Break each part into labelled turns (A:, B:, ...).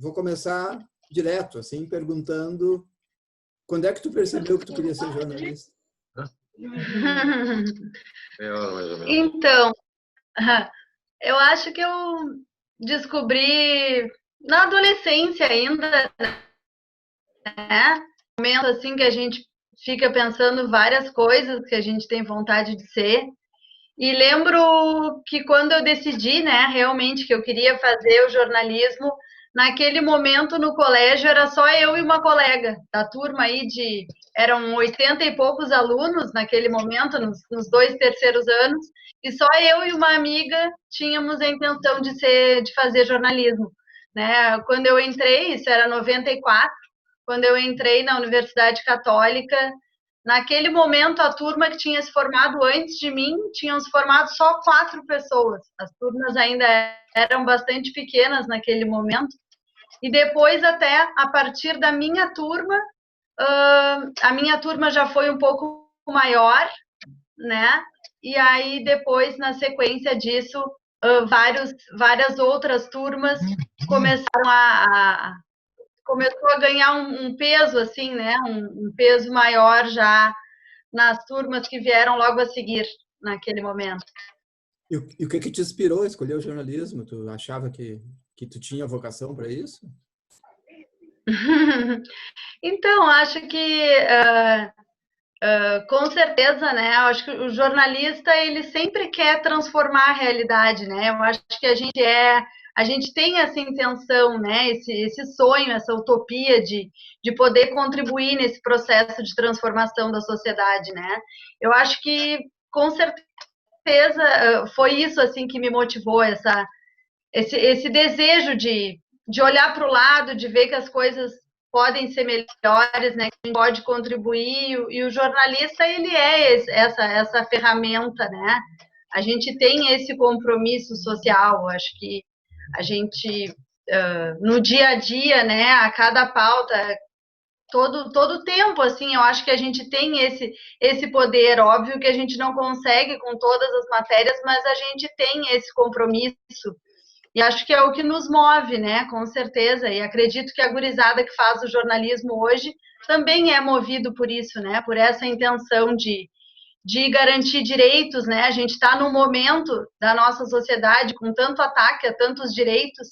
A: vou começar direto, assim, perguntando quando é que tu percebeu que tu queria ser jornalista?
B: Então, eu acho que eu descobri na adolescência ainda, né? Momento assim que a gente fica pensando várias coisas que a gente tem vontade de ser. E lembro que quando eu decidi, né, realmente que eu queria fazer o jornalismo, naquele momento no colégio era só eu e uma colega da turma aí eram 80 e poucos alunos naquele momento, nos 2 terceiros anos, e só eu e uma amiga tínhamos a intenção de fazer jornalismo, né? Quando eu entrei, isso era 94, quando eu entrei na Universidade Católica, naquele momento, a turma que tinha se formado antes de mim, tinham se formado só 4 pessoas. As turmas ainda eram bastante pequenas naquele momento. E depois, até a partir da minha turma, a minha turma já foi um pouco maior, né? E aí, depois, na sequência disso, várias outras turmas começaram começou a ganhar um peso, assim, né? Um peso maior já nas turmas que vieram logo a seguir, naquele momento.
A: E o que te inspirou a escolher o jornalismo? Tu achava que tu tinha vocação para isso?
B: Então, acho que com certeza, né? Eu acho que o jornalista ele sempre quer transformar a realidade, né? Eu acho que a gente tem essa intenção, né? Esse sonho, essa utopia de poder contribuir nesse processo de transformação da sociedade, né? Eu acho que com certeza foi isso assim que me motivou esse desejo de olhar para o lado, de ver que as coisas podem ser melhores, né? Que a gente pode contribuir, e o jornalista ele é essa ferramenta, né? A gente tem esse compromisso social, acho que a gente no dia a dia, né? A cada pauta, todo tempo, assim, eu acho que a gente tem esse poder. Óbvio que a gente não consegue com todas as matérias, mas a gente tem esse compromisso. E acho que é o que nos move, né? Com certeza. E acredito que a gurizada que faz o jornalismo hoje também é movido por isso, né? Por essa intenção de garantir direitos, né? A gente está num momento da nossa sociedade com tanto ataque a tantos direitos,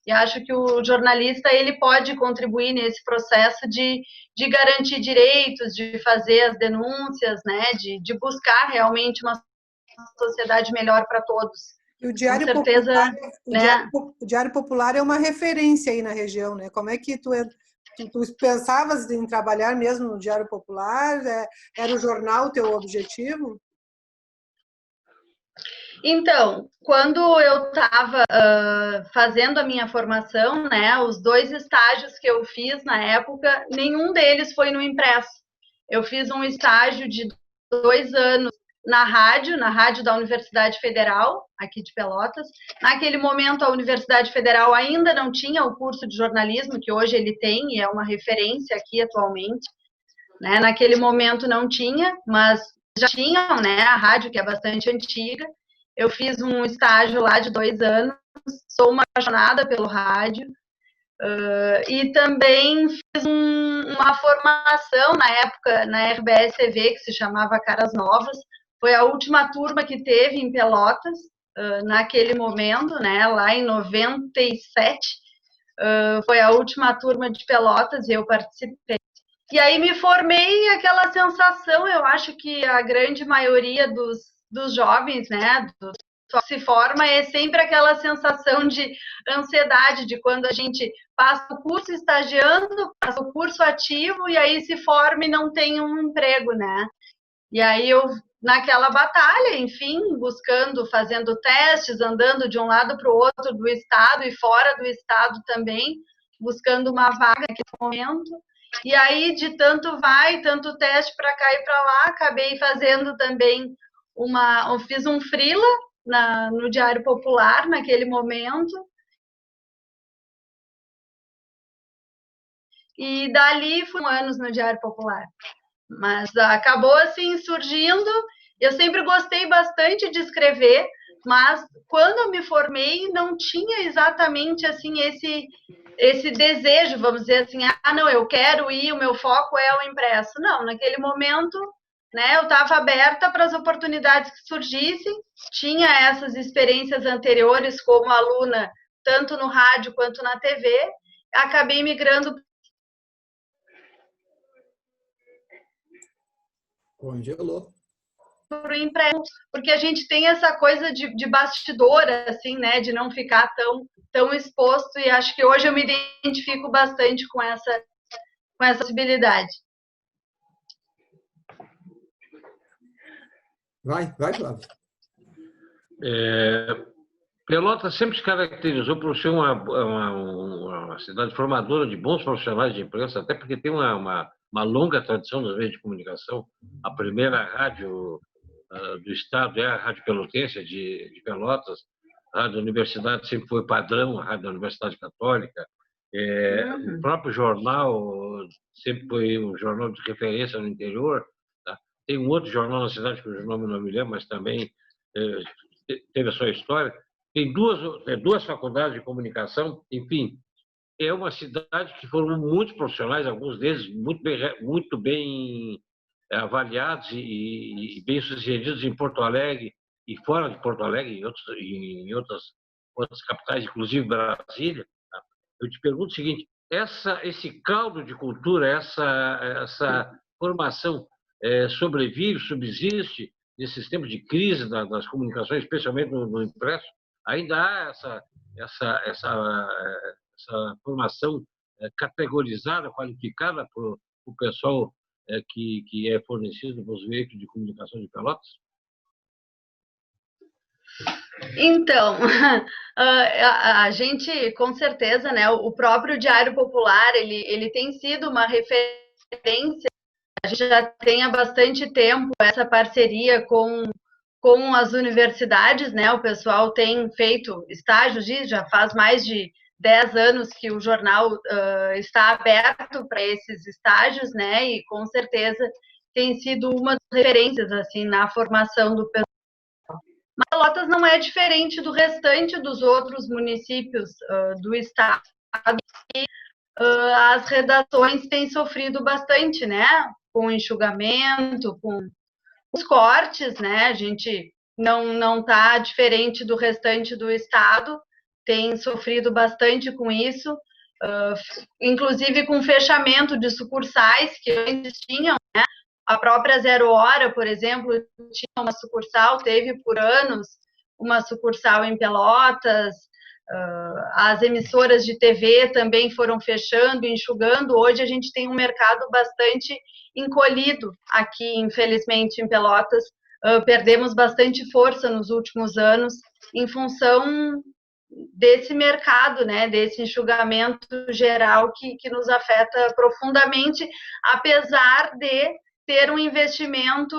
B: e acho que o jornalista ele pode contribuir nesse processo de garantir direitos, de fazer as denúncias, né? De buscar realmente uma sociedade melhor para todos.
C: E o Diário
B: Com certeza,
C: Popular,
B: né?
C: o Diário Popular é uma referência aí na região, né? Como é que tu pensavas em trabalhar mesmo no Diário Popular? Era o jornal o teu objetivo?
B: Então, quando eu estava fazendo a minha formação, né, os 2 estágios que eu fiz na época, nenhum deles foi no impresso. Eu fiz um estágio de 2 anos na rádio da Universidade Federal, aqui de Pelotas. Naquele momento, a Universidade Federal ainda não tinha o curso de jornalismo, que hoje ele tem, e é uma referência aqui atualmente. Né? Naquele momento não tinha, mas já tinham, né, a rádio, que é bastante antiga. Eu fiz um estágio lá de 2 anos, sou uma apaixonada pelo rádio, e também fiz uma formação na época na RBS TV, que se chamava Caras Novas. Foi a última turma que teve em Pelotas, naquele momento, né, lá em 97, foi a última turma de Pelotas e eu participei. E aí me formei, aquela sensação, eu acho que a grande maioria dos jovens, né, se forma, é sempre aquela sensação de ansiedade, de quando a gente passa o curso estagiando, passa o curso ativo, e aí se forma e não tem um emprego, né? E aí eu, naquela batalha, enfim, buscando, fazendo testes, andando de um lado para o outro do estado e fora do estado também, buscando uma vaga naquele momento. E aí, de tanto vai, tanto teste para cá e para lá, acabei fazendo também fiz um freela no Diário Popular naquele momento. E dali fui anos no Diário Popular. Mas acabou assim surgindo. Eu sempre gostei bastante de escrever, mas quando eu me formei não tinha exatamente assim esse desejo, vamos dizer assim, não, eu quero ir, o meu foco é o impresso. Não, naquele momento, né, eu estava aberta para as oportunidades que surgissem, tinha essas experiências anteriores como aluna, tanto no rádio quanto na TV, acabei migrando
A: Congelou.
B: para o impresso, porque a gente tem essa coisa de bastidor, assim, né, de não ficar tão exposto, e acho que hoje eu me identifico bastante com essa possibilidade.
A: Vai, Flávio.
D: Pelotas sempre se caracterizou por ser uma cidade formadora de bons profissionais de imprensa, até porque tem uma longa tradição nos meios de comunicação. A primeira rádio do Estado é a Rádio Pelotense, de Pelotas. A Rádio da Universidade sempre foi padrão, a Rádio da Universidade Católica. O próprio jornal sempre foi um jornal de referência no interior. Tá? Tem um outro jornal na cidade, que o nome não me lembro, mas também teve a sua história. Tem duas faculdades de comunicação, enfim, é uma cidade que foram muitos profissionais, alguns deles muito bem avaliados e bem-sucedidos em Porto Alegre e fora de Porto Alegre, em outras capitais, inclusive Brasília. Tá? Eu te pergunto o seguinte, esse caldo de cultura, essa formação sobrevive, subsiste nesses tempos de crise das comunicações, especialmente no impresso? Ainda há essa formação categorizada, qualificada para o pessoal que é fornecido pelos veículos de comunicação de Pelotas?
B: Então, a gente, com certeza, né, o próprio Diário Popular, ele tem sido uma referência, a gente já tem há bastante tempo essa parceria com as universidades, né? O pessoal tem feito estágios, já faz mais de 10 anos que o jornal está aberto para esses estágios, né? E com certeza tem sido uma das referências assim na formação do pessoal. Mas Pelotas não é diferente do restante dos outros municípios do estado. E, as redações têm sofrido bastante, né? Com enxugamento, com os cortes, né? A gente não está diferente do restante do estado, tem sofrido bastante com isso, inclusive com fechamento de sucursais que antes tinham, né? A própria Zero Hora, por exemplo, tinha uma sucursal, teve por anos uma sucursal em Pelotas, as emissoras de TV também foram fechando, enxugando. Hoje a gente tem um mercado bastante encolhido aqui, infelizmente, em Pelotas. Perdemos bastante força nos últimos anos em função desse mercado, né, desse enxugamento geral que nos afeta profundamente, apesar de ter um investimento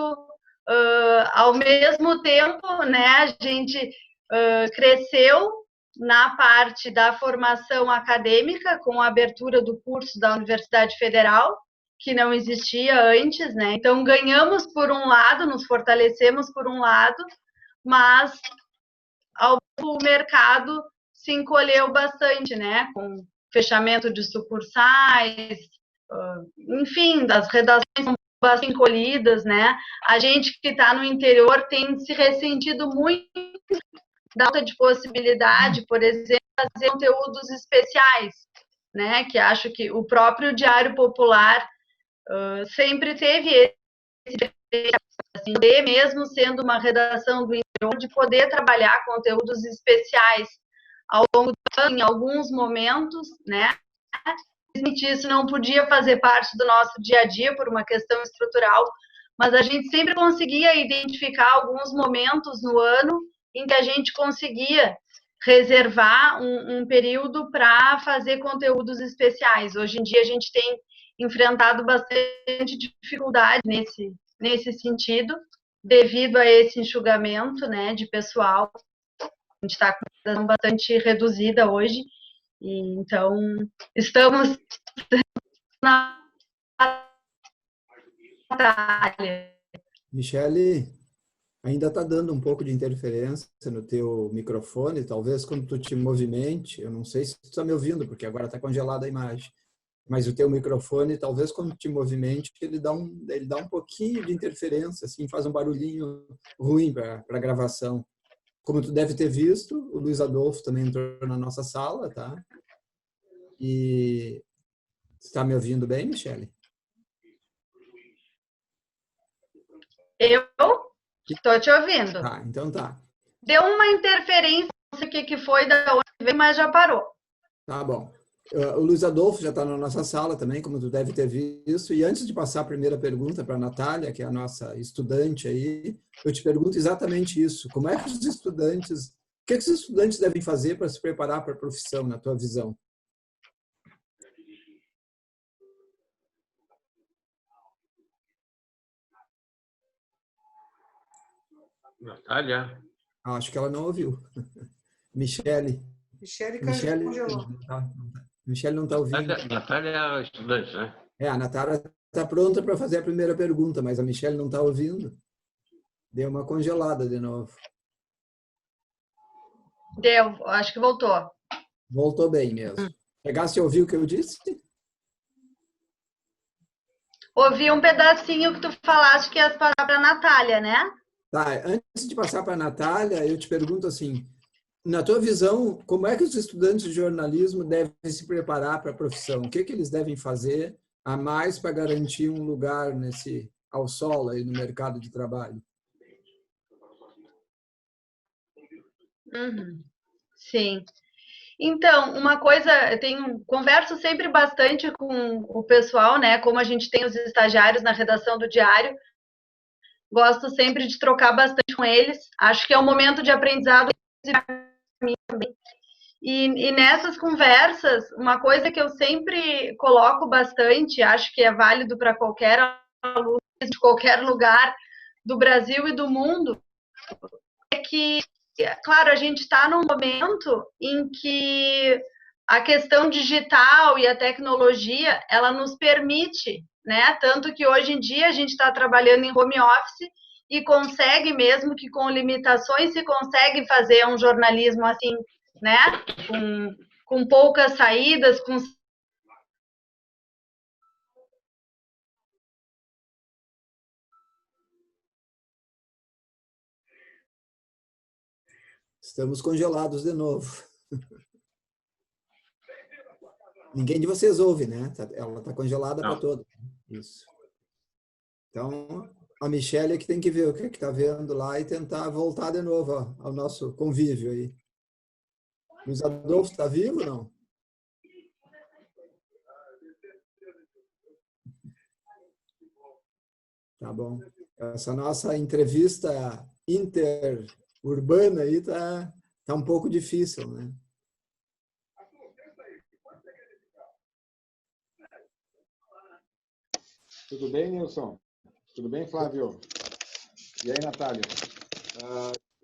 B: ao mesmo tempo, né, a gente cresceu na parte da formação acadêmica, com a abertura do curso da Universidade Federal, que não existia antes, né? Então, ganhamos por um lado, nos fortalecemos por um lado, mas o mercado se encolheu bastante, né? Com fechamento de sucursais, enfim, das redações bastante encolhidas, né? A gente que está no interior tem se ressentido muito da falta de possibilidade, por exemplo, fazer conteúdos especiais, né? Que acho que o próprio Diário Popular sempre teve esse assim, mesmo sendo uma redação do interior, de poder trabalhar conteúdos especiais ao longo do ano, em alguns momentos, né? Isso não podia fazer parte do nosso dia a dia por uma questão estrutural, mas a gente sempre conseguia identificar alguns momentos no ano em que a gente conseguia reservar um período para fazer conteúdos especiais. Hoje em dia a gente tem enfrentado bastante dificuldade nesse sentido, devido a esse enxugamento, né, de pessoal. A gente está com uma situação bastante reduzida hoje, e então estamos na batalha.
A: Michele, Ainda está dando um pouco de interferência no teu microfone, talvez quando tu te movimente, eu não sei se tu está me ouvindo, porque agora está congelada a imagem, mas o teu microfone, talvez quando tu te movimente, ele dá um pouquinho de interferência, assim, faz um barulhinho ruim para a gravação. Como tu deve ter visto, o Luiz Adolfo também entrou na nossa sala, tá? E está me ouvindo bem, Michele?
B: Eu estou te ouvindo.
A: Tá, então tá.
B: Deu uma interferência, não sei o que foi, da onde veio, mas já parou.
A: Tá bom. O Luiz Adolfo já está na nossa sala também, como tu deve ter visto. E antes de passar a primeira pergunta para a Natália, que é a nossa estudante aí, eu te pergunto exatamente isso. Como é que os estudantes, o que os estudantes devem fazer para se preparar para a profissão, na tua visão?
D: Natália?
A: Acho que ela não ouviu. Michele.
C: Michele
A: Michele,
C: congelou.
A: Michele não está ouvindo.
D: Natália é a estudante, né?
A: A Natália está pronta para fazer a primeira pergunta, mas a Michele não está ouvindo. Deu uma congelada de novo.
B: Deu, acho que voltou.
A: Voltou bem mesmo. Chegasse a ouvir o que eu disse?
B: Ouvi um pedacinho que tu falaste que ia passar para a Natália, né?
A: Tá, antes de passar para a Natália, eu te pergunto assim, na tua visão, como é que os estudantes de jornalismo devem se preparar para a profissão? O que eles devem fazer a mais para garantir um lugar ao sol aí no mercado de trabalho?
B: Uhum. Sim. Então, uma coisa, converso sempre bastante com o pessoal, né? Como a gente tem os estagiários na redação do Diário, gosto sempre de trocar bastante com eles. Acho que é um momento de aprendizado para mim também. E nessas conversas, uma coisa que eu sempre coloco bastante, acho que é válido para qualquer aluno de qualquer lugar do Brasil e do mundo, é que, claro, a gente está num momento em que a questão digital e a tecnologia, ela nos permite, né? Tanto que hoje em dia a gente está trabalhando em home office e consegue, mesmo que com limitações, se consegue fazer um jornalismo assim, né? Com poucas saídas, com
A: Estamos congelados de novo. Ninguém de vocês ouve, né? Ela está congelada para todos. Isso. Então, a Michele é que tem que ver o que está vendo lá e tentar voltar de novo ao nosso convívio aí. Luiz Adolfo está vivo ou não? Tá bom. Essa nossa entrevista interurbana aí tá um pouco difícil, né?
E: Tudo bem, Nilson? Tudo bem, Flávio? E aí, Natália?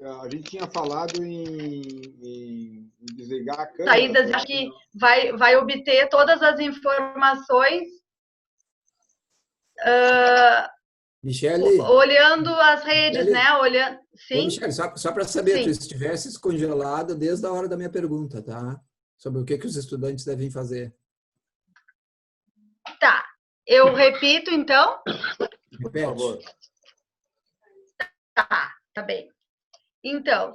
E: A gente tinha falado em desligar a câmera.
B: Saídas, acho que vai obter todas as informações
A: Michele,
B: olhando as redes,
A: Michele,
B: né? Olhando, sim.
A: Michele, só para saber,
B: Sim.
A: tu estivesse congelada desde a hora da minha pergunta, tá? Sobre o que os estudantes devem fazer.
B: Tá. Eu repito, então?
A: Repete.
E: Por favor.
B: Tá bem. Então,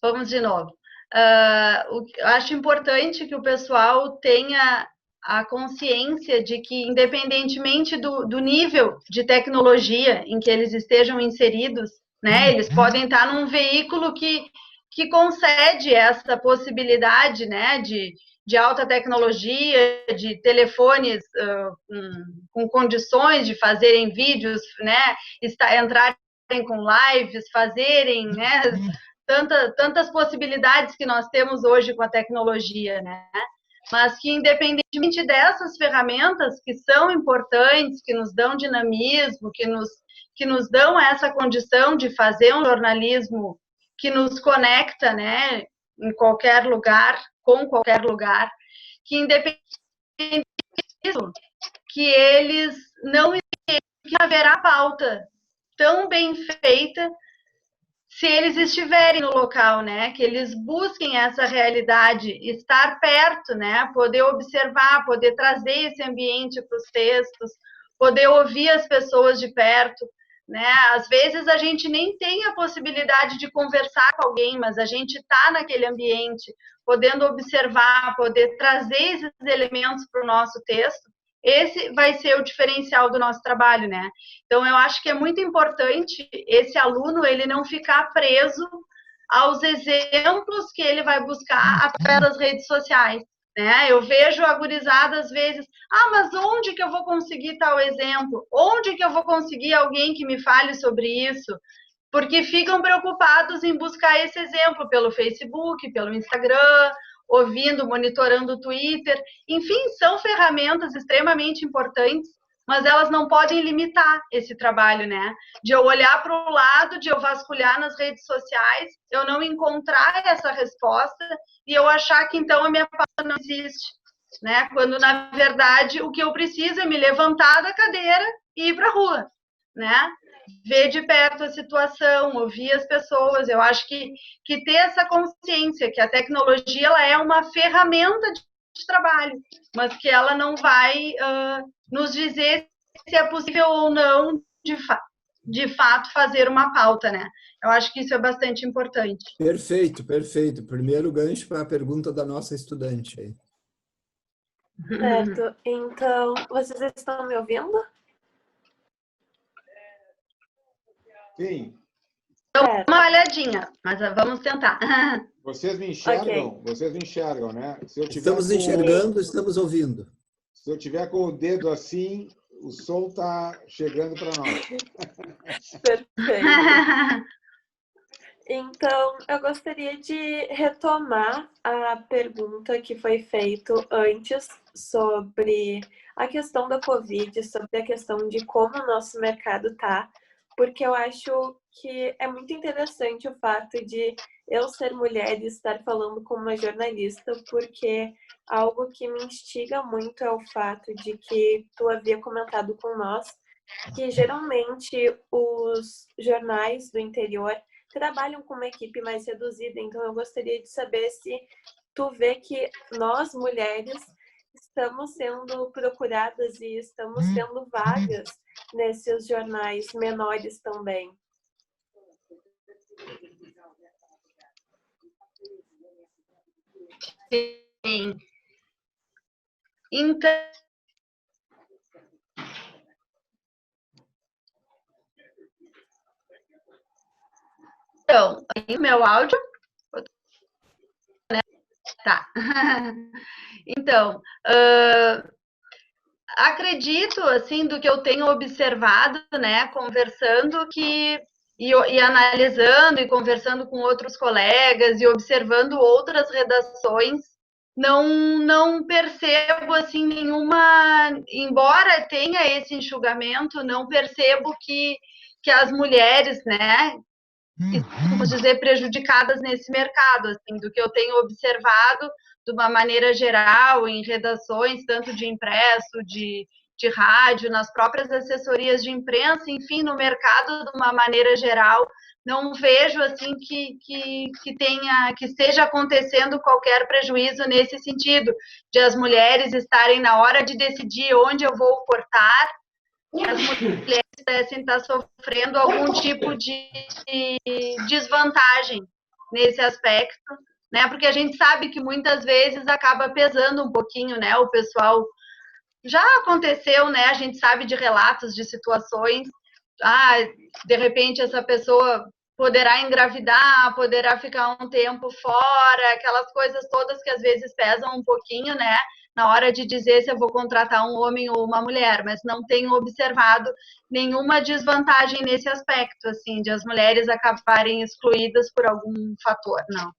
B: vamos de novo. Eu acho importante que o pessoal tenha a consciência de que, independentemente do nível de tecnologia em que eles estejam inseridos, né, eles podem estar num veículo que concede essa possibilidade, né, de alta tecnologia, de telefones com condições de fazerem vídeos, né, entrarem com lives, fazerem, né, tantas possibilidades que nós temos hoje com a tecnologia, né? Mas que, independentemente dessas ferramentas que são importantes, que nos dão dinamismo, que nos dão essa condição de fazer um jornalismo que nos conecta, né, em qualquer lugar, com qualquer lugar, que independente disso, que eles não entendem que haverá pauta tão bem feita se eles estiverem no local, né? Que eles busquem essa realidade, estar perto, né? Poder observar, poder trazer esse ambiente para os textos, poder ouvir as pessoas de perto, né? Às vezes a gente nem tem a possibilidade de conversar com alguém, mas a gente está naquele ambiente, podendo observar, poder trazer esses elementos para o nosso texto. Esse vai ser o diferencial do nosso trabalho, né? Então, eu acho que é muito importante esse aluno ele não ficar preso aos exemplos que ele vai buscar através das redes sociais, né? Eu vejo a gurizada às vezes, mas onde que eu vou conseguir tal exemplo? Onde que eu vou conseguir alguém que me fale sobre isso? Porque ficam preocupados em buscar esse exemplo pelo Facebook, pelo Instagram, ouvindo, monitorando o Twitter. Enfim, são ferramentas extremamente importantes, mas elas não podem limitar esse trabalho, né? De eu olhar para o lado, de eu vasculhar nas redes sociais, eu não encontrar essa resposta e eu achar que então a minha pauta não existe, né? Quando, na verdade, o que eu preciso é me levantar da cadeira e ir para a rua, né? Ver de perto a situação, ouvir as pessoas. Eu acho que ter essa consciência que a tecnologia ela é uma ferramenta de trabalho, mas que ela não vai nos dizer se é possível ou não, de fato, fazer uma pauta, né? Eu acho que isso é bastante importante.
A: Perfeito, perfeito. Primeiro gancho para a pergunta da nossa estudante aí.
F: Certo. Então, vocês estão me ouvindo?
E: Sim.
B: Então, uma olhadinha, mas vamos tentar.
E: Vocês me enxergam?
F: Okay.
E: Vocês me enxergam, né? Se eu tiver
A: Estamos enxergando, estamos ouvindo.
E: Se eu tiver com o dedo assim, o som está chegando para nós.
F: Perfeito. Então, eu gostaria de retomar a pergunta que foi feita antes sobre a questão da Covid, sobre a questão de como o nosso mercado está, porque eu acho que é muito interessante o fato de eu ser mulher e estar falando com uma jornalista, porque algo que me instiga muito é o fato de que tu havia comentado com nós que geralmente os jornais do interior trabalham com uma equipe mais reduzida, então eu gostaria de saber se tu vê que nós, mulheres, estamos sendo procuradas e estamos tendo vagas nesses jornais menores também.
B: Sim. Então, aí o meu áudio? Tá. Então, acredito, assim, do que eu tenho observado, né, conversando e analisando e conversando com outros colegas e observando outras redações, não percebo, assim, nenhuma... Embora tenha esse enxugamento, não percebo que as mulheres, né, vamos dizer, prejudicadas nesse mercado, assim, do que eu tenho observado de uma maneira geral em redações, tanto de impresso, de rádio, nas próprias assessorias de imprensa, enfim, no mercado de uma maneira geral, não vejo assim que esteja acontecendo qualquer prejuízo nesse sentido, de as mulheres estarem na hora de decidir onde eu vou cortar, as mulheres pudessem estar sofrendo algum tipo de desvantagem nesse aspecto, né? Porque a gente sabe que muitas vezes acaba pesando um pouquinho, né? O pessoal já aconteceu, né? A gente sabe de relatos de situações, de repente essa pessoa poderá engravidar, poderá ficar um tempo fora, aquelas coisas todas que às vezes pesam um pouquinho, né? Na hora de dizer se eu vou contratar um homem ou uma mulher, mas não tenho observado nenhuma desvantagem nesse aspecto, assim, de as mulheres acabarem excluídas por algum fator, não.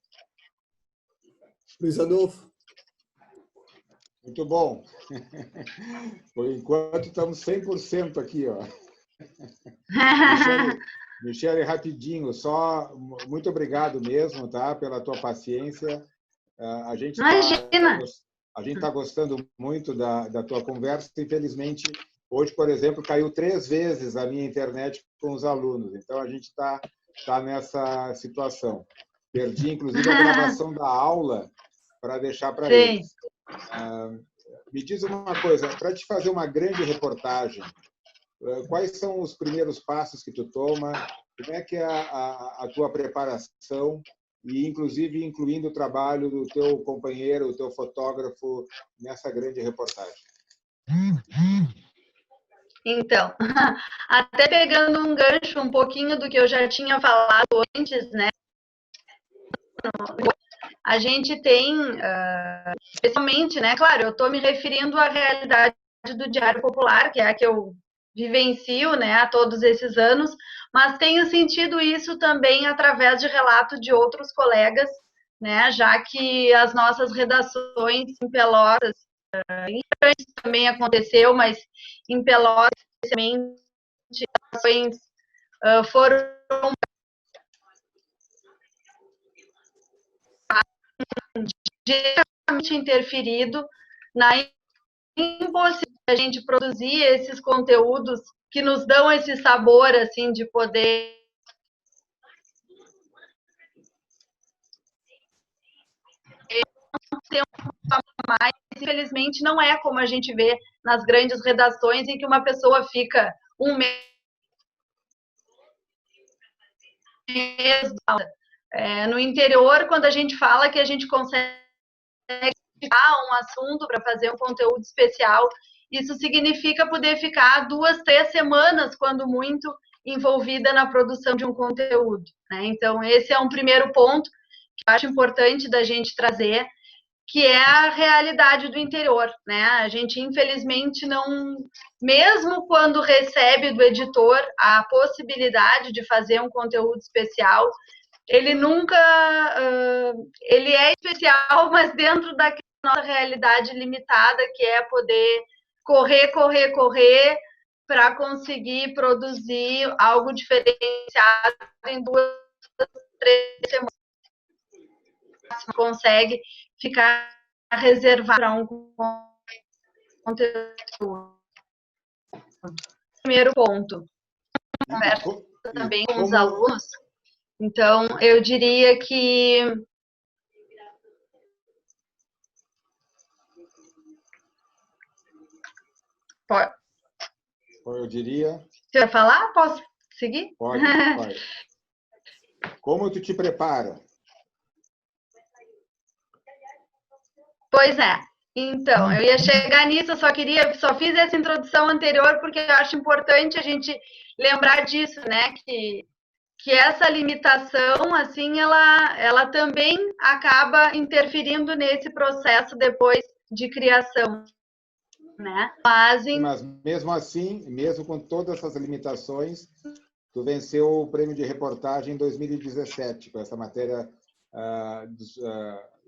A: Luiz Adolfo.
E: Muito bom. Por enquanto, estamos 100% aqui, ó. Michele, rapidinho, só muito obrigado mesmo, tá, pela tua paciência. A gente está gostando muito da tua conversa. Infelizmente, hoje, por exemplo, caiu 3 vezes a minha internet com os alunos. Então, a gente está está nessa situação. Perdi, inclusive, a gravação da aula para deixar para eles. Me diz uma coisa, para te fazer uma grande reportagem, quais são os primeiros passos que tu toma? Como é que é a tua preparação? E, inclusive, incluindo o trabalho do teu companheiro, o teu fotógrafo, nessa grande reportagem.
B: Então, até pegando um gancho um pouquinho do que eu já tinha falado antes, né? A gente tem, especialmente, né? Claro, eu estou me referindo à realidade do Diário Popular, que é a que eu vivencio, né, há todos esses anos, mas tenho sentido isso também através de relato de outros colegas, né, já que as nossas redações em Pelotas, também aconteceu, mas em Pelotas, também, foram diretamente interferido na impossibilidade de a gente produzir esses conteúdos que nos dão esse sabor, assim, de poder ter um mais. Infelizmente, não é como a gente vê nas grandes redações em que uma pessoa fica um mês. No interior, quando a gente fala que a gente consegue um assunto para fazer um conteúdo especial, isso significa poder ficar 2, 3 semanas, quando muito, envolvida na produção de um conteúdo, né? Então, esse é um primeiro ponto que eu acho importante da gente trazer, que é a realidade do interior, né? A gente, infelizmente, não... Mesmo quando recebe do editor a possibilidade de fazer um conteúdo especial, ele nunca... ele é especial, mas dentro da nossa realidade limitada, que é poder correr para conseguir produzir algo diferenciado em 2, 3 semanas. Consegue ficar reservado para um conteúdo. Primeiro ponto. Conversa também com os alunos. Então, eu diria que... Pode.
E: Eu diria...
B: Você vai falar? Posso seguir?
E: Pode. Como tu te prepara?
B: Pois é. Então, eu ia chegar nisso, eu só fiz essa introdução anterior porque eu acho importante a gente lembrar disso, né? Que essa limitação, assim, ela também acaba interferindo nesse processo depois de criação, né?
E: Mas mesmo assim, mesmo com todas essas limitações, tu venceu o prêmio de reportagem em 2017, com essa matéria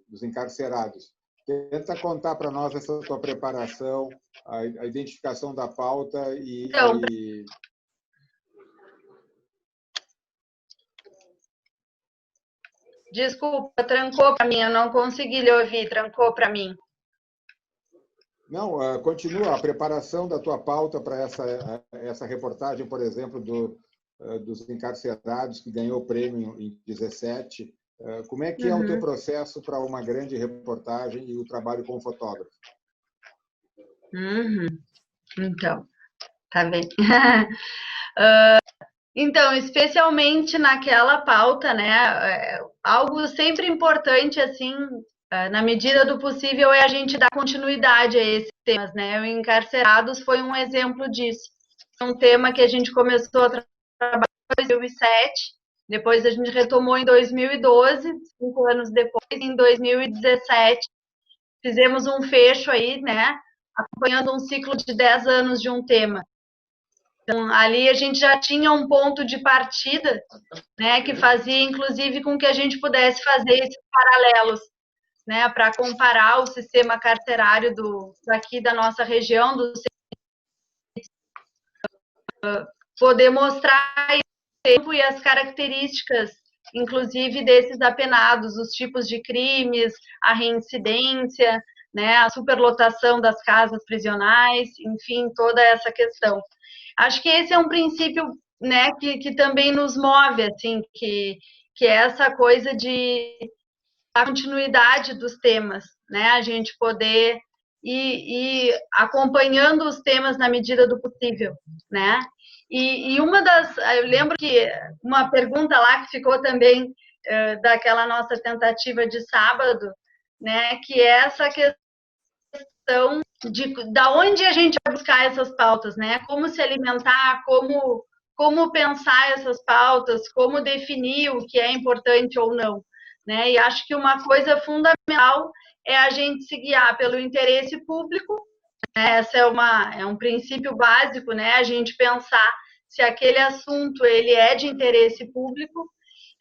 E: dos encarcerados. Tenta contar para nós essa tua preparação, a identificação da pauta e...
B: Então, desculpa, trancou para mim, eu não consegui lhe ouvir, trancou para mim.
E: Não, continua a preparação da tua pauta para essa reportagem, por exemplo, dos encarcerados, que ganhou o prêmio em 2017. Como é que é o teu processo para uma grande reportagem e o trabalho com o fotógrafo?
B: Então, tá bem. Então, especialmente naquela pauta, né, algo sempre importante, assim, na medida do possível, é a gente dar continuidade a esses temas, né? O Encarcerados foi um exemplo disso. É um tema que a gente começou a trabalhar em 2007, depois a gente retomou em 2012, 5 anos depois, em 2017, fizemos um fecho aí, né, acompanhando um ciclo de 10 anos de um tema. Então, ali a gente já tinha um ponto de partida, né, que fazia, inclusive, com que a gente pudesse fazer esses paralelos, né, para comparar o sistema carcerário daqui da nossa região, poder mostrar o tempo e as características, inclusive, desses apenados, os tipos de crimes, a reincidência, né, a superlotação das casas prisionais, enfim, toda essa questão. Acho que esse é um princípio né, que também nos move, assim, que é essa coisa de a continuidade dos temas, né, a gente poder ir acompanhando os temas na medida do possível, né. E uma das, eu lembro que uma pergunta lá que ficou também daquela nossa tentativa de sábado, né, que é essa questão de da onde a gente vai buscar essas pautas, né? Como se alimentar, como pensar essas pautas, como definir o que é importante ou não, né? E acho que uma coisa fundamental é a gente se guiar pelo interesse público, né? Essa é um princípio básico, né? A gente pensar se aquele assunto ele é de interesse público,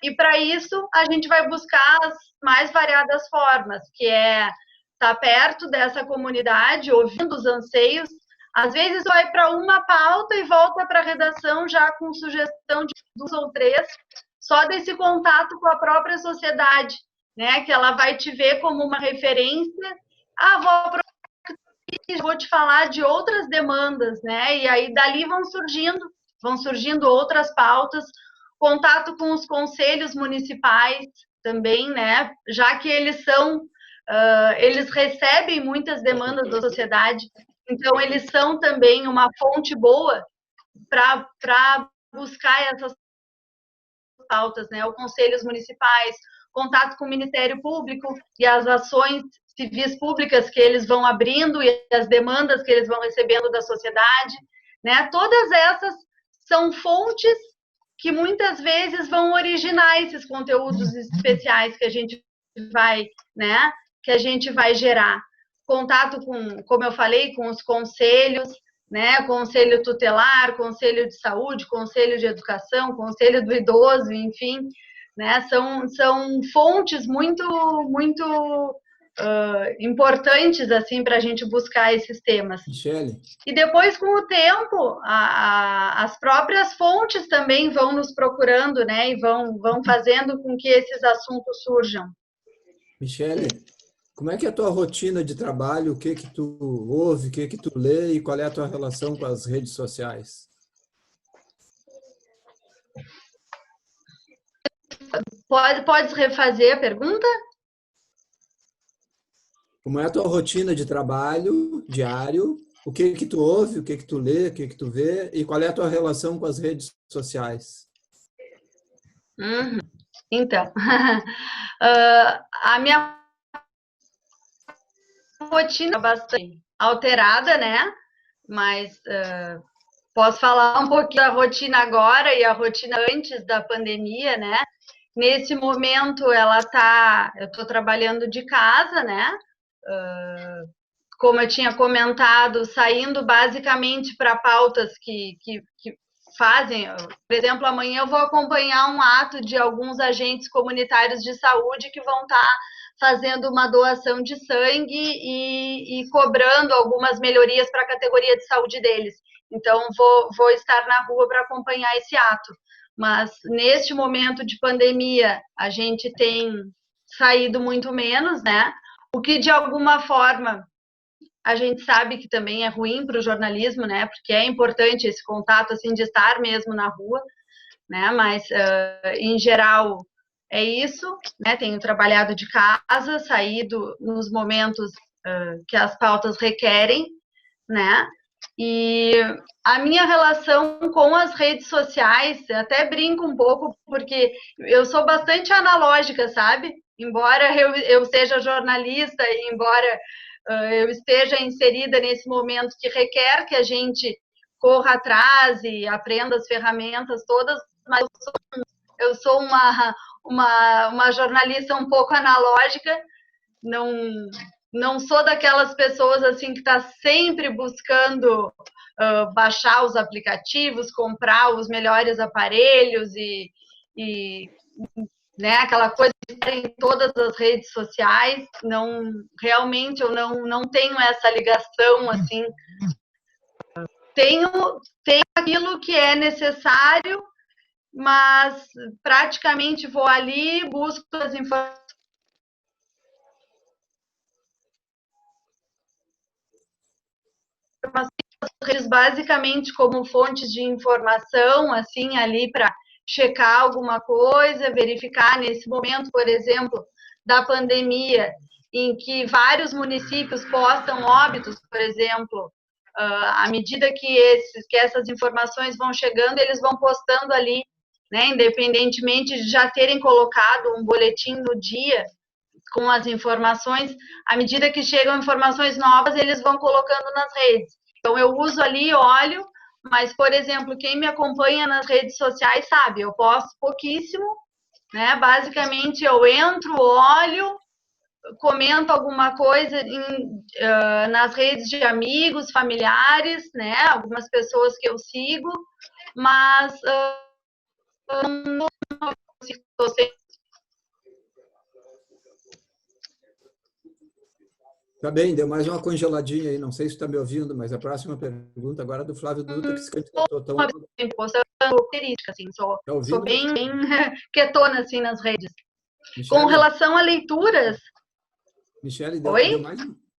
B: e para isso a gente vai buscar as mais variadas formas, que é estar perto dessa comunidade, ouvindo os anseios. Às vezes vai para uma pauta e volta para a redação já com sugestão de 2 ou 3, só desse contato com a própria sociedade, né? Que ela vai te ver como uma referência. Vou te falar de outras demandas, né? E aí dali vão surgindo outras pautas, contato com os conselhos municipais também, né? Já que eles eles recebem muitas demandas da sociedade, então eles são também uma fonte boa para buscar essas pautas, né? Os conselhos municipais, contato com o Ministério Público e as ações civis públicas que eles vão abrindo e as demandas que eles vão recebendo da sociedade, né? Todas essas são fontes que muitas vezes vão originar esses conteúdos especiais que a gente vai, né? Que a gente vai gerar. Contato com, como eu falei, com os conselhos, né? Conselho tutelar, conselho de saúde, conselho de educação, conselho do idoso, enfim, né? São fontes muito importantes assim para a gente buscar esses temas.
A: Michele.
B: E depois, com o tempo, as próprias fontes também vão nos procurando, né? E vão fazendo com que esses assuntos surjam.
A: Michele, como é que é a tua rotina de trabalho? O que tu ouve, o que tu lê e qual é a tua relação com as redes sociais?
B: Pode refazer a pergunta?
A: Como é a tua rotina de trabalho diário? O que tu ouve, o que tu lê, o que tu vê e qual é a tua relação com as redes sociais?
B: Então, a minha rotina é bastante alterada, né? Mas posso falar um pouquinho da rotina agora e a rotina antes da pandemia, né? Nesse momento, eu estou trabalhando de casa, né? Como eu tinha comentado, saindo basicamente para pautas que fazem. Por exemplo, amanhã eu vou acompanhar um ato de alguns agentes comunitários de saúde que vão estar fazendo uma doação de sangue e cobrando algumas melhorias para a categoria de saúde deles. Então, vou estar na rua para acompanhar esse ato. Mas, neste momento de pandemia, a gente tem saído muito menos, né? O que, de alguma forma, a gente sabe que também é ruim para o jornalismo, né? Porque é importante esse contato, assim, de estar mesmo na rua, né? Mas, em geral, é isso, né? Tenho trabalhado de casa, saído nos momentos que as pautas requerem, né? E a minha relação com as redes sociais, até brinco um pouco, porque eu sou bastante analógica, sabe? Embora eu seja jornalista e embora eu esteja inserida nesse momento que requer que a gente corra atrás e aprenda as ferramentas todas, mas eu sou uma jornalista um pouco analógica, não sou daquelas pessoas assim que está sempre buscando baixar os aplicativos, comprar os melhores aparelhos e né, aquela coisa de estar em todas as redes sociais. Realmente eu não tenho essa ligação assim. Tenho aquilo que é necessário, mas praticamente vou ali, busco as informações. redes basicamente como fontes de informação, assim, ali para checar alguma coisa, verificar nesse momento, por exemplo, da pandemia, em que vários municípios postam óbitos, por exemplo, à medida que essas informações vão chegando, eles vão postando ali, né, independentemente de já terem colocado um boletim no dia com as informações, à medida que chegam informações novas, eles vão colocando nas redes. Então, eu uso ali, olho, mas, por exemplo, quem me acompanha nas redes sociais sabe, eu posto pouquíssimo, né? Basicamente, eu entro, olho, comento alguma coisa nas redes de amigos, familiares, né? Algumas pessoas que eu sigo, mas não estou sempre.
A: Tá bem, deu mais uma congeladinha aí. Não sei se está me ouvindo, mas a próxima pergunta agora é do Flávio Dutra, que se candidatou tão...
B: característica, assim, sou bem quietona, assim, nas redes.
A: Michele,
B: com relação a leituras...
A: Michele,
B: Oi?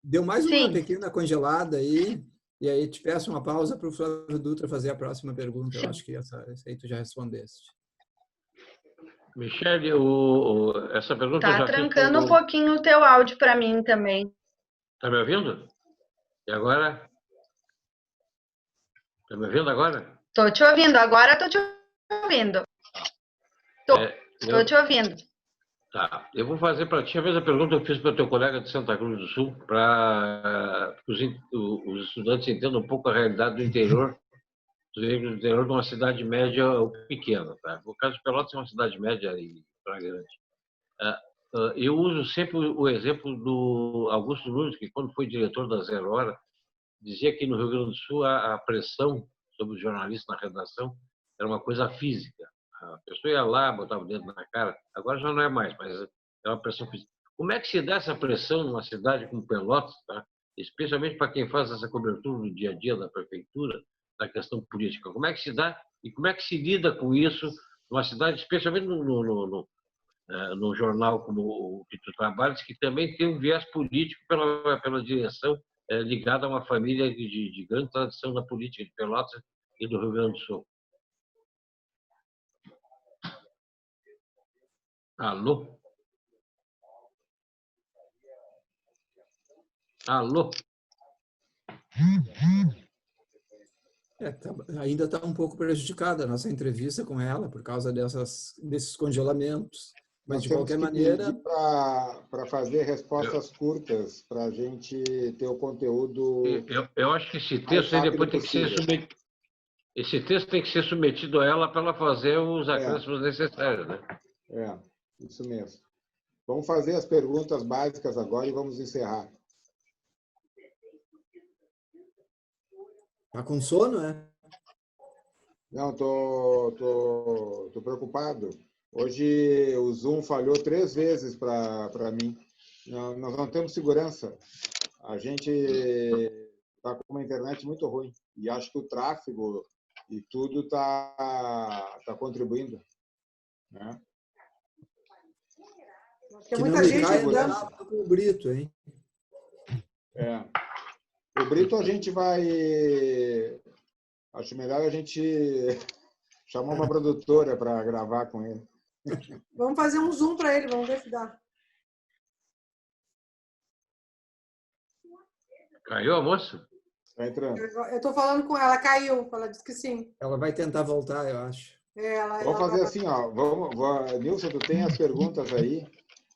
A: deu mais uma
B: Sim.
A: pequena congelada aí, e aí te peço uma pausa para o Flávio Dutra fazer a próxima pergunta. Eu acho que essa aí tu já respondeste.
D: Michele, essa pergunta
B: Tá
D: já
B: trancando um pouquinho o teu áudio para mim também.
D: Tá me ouvindo? E agora? Tá me ouvindo agora?
B: Tô te ouvindo, agora tô te ouvindo. Tô te ouvindo.
D: Tá, eu vou fazer para ti a mesma pergunta que eu fiz para o teu colega de Santa Cruz do Sul, para que os estudantes entendam um pouco a realidade do interior, do interior de uma cidade média ou pequena. Tá? O caso de Pelotas é uma cidade média e para grande. Eu uso sempre o exemplo do Augusto Nunes, que quando foi diretor da Zero Hora, dizia que no Rio Grande do Sul a pressão sobre os jornalistas na redação era uma coisa física. A pessoa ia lá, botava o dedo na cara. Agora já não é mais, mas é uma pressão física. Como é que se dá essa pressão numa cidade como Pelotas, tá? Especialmente para quem faz essa cobertura no dia a dia da prefeitura, da questão política? Como é que se dá e como é que se lida com isso numa cidade, especialmente no jornal como o que tu trabalhas, que também tem um viés político pela direção ligada a uma família de grande tradição na política de Pelotas e do Rio Grande do Sul. Alô? Alô?
A: Ainda está um pouco prejudicada a nossa entrevista com ela por causa desses congelamentos. Mas, de qualquer maneira...
E: Para fazer respostas curtas, para a gente ter o conteúdo...
D: Eu acho que esse texto aí depois tem que ser submetido. Esse texto tem que ser submetido a ela para ela fazer os acréscimos necessários, né?
E: Isso mesmo. Vamos fazer as perguntas básicas agora e vamos encerrar.
A: Tá com sono, né?
E: Não, tô preocupado. Hoje o Zoom falhou 3 vezes para mim. Nós não temos segurança. A gente está com uma internet muito ruim. E acho que o tráfego e tudo está contribuindo. Né?
C: Tem muita gente andando.
A: Com o Brito, hein?
E: O Brito a gente vai... Acho melhor a gente chamar uma produtora para gravar com ele.
C: Vamos fazer um Zoom para ele, vamos ver se dá.
D: Caiu a moça?
E: Está entrando.
C: Eu estou falando com ela, caiu. Ela disse que sim.
A: Ela vai tentar voltar, eu acho.
E: Vamos fazer assim, ó. Nilson, tu tem as perguntas aí.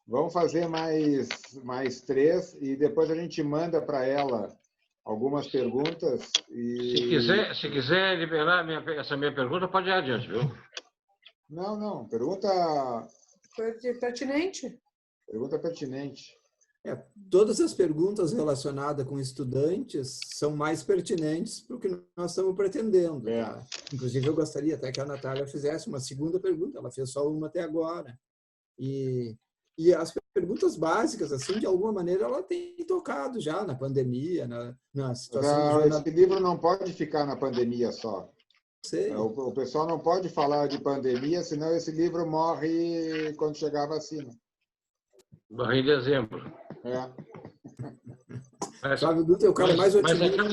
E: Vamos fazer mais 3 e depois a gente manda para ela algumas perguntas. E...
D: Se quiser liberar essa minha pergunta, pode ir adiante, viu?
E: Não. Pergunta...
C: Pertinente.
E: Pergunta pertinente.
A: Todas as perguntas relacionadas com estudantes são mais pertinentes para o que nós estamos pretendendo. Tá? Inclusive, eu gostaria até que a Natália fizesse uma segunda pergunta. Ela fez só uma até agora. E as perguntas básicas, assim, de alguma maneira, ela tem tocado já na pandemia, na situação...
E: Esse livro não pode ficar na pandemia só.
A: Sei.
E: O pessoal não pode falar de pandemia, senão esse livro morre quando chegar a vacina.
D: Morre em dezembro.
A: Flávio Dutra é o cara mais otimista.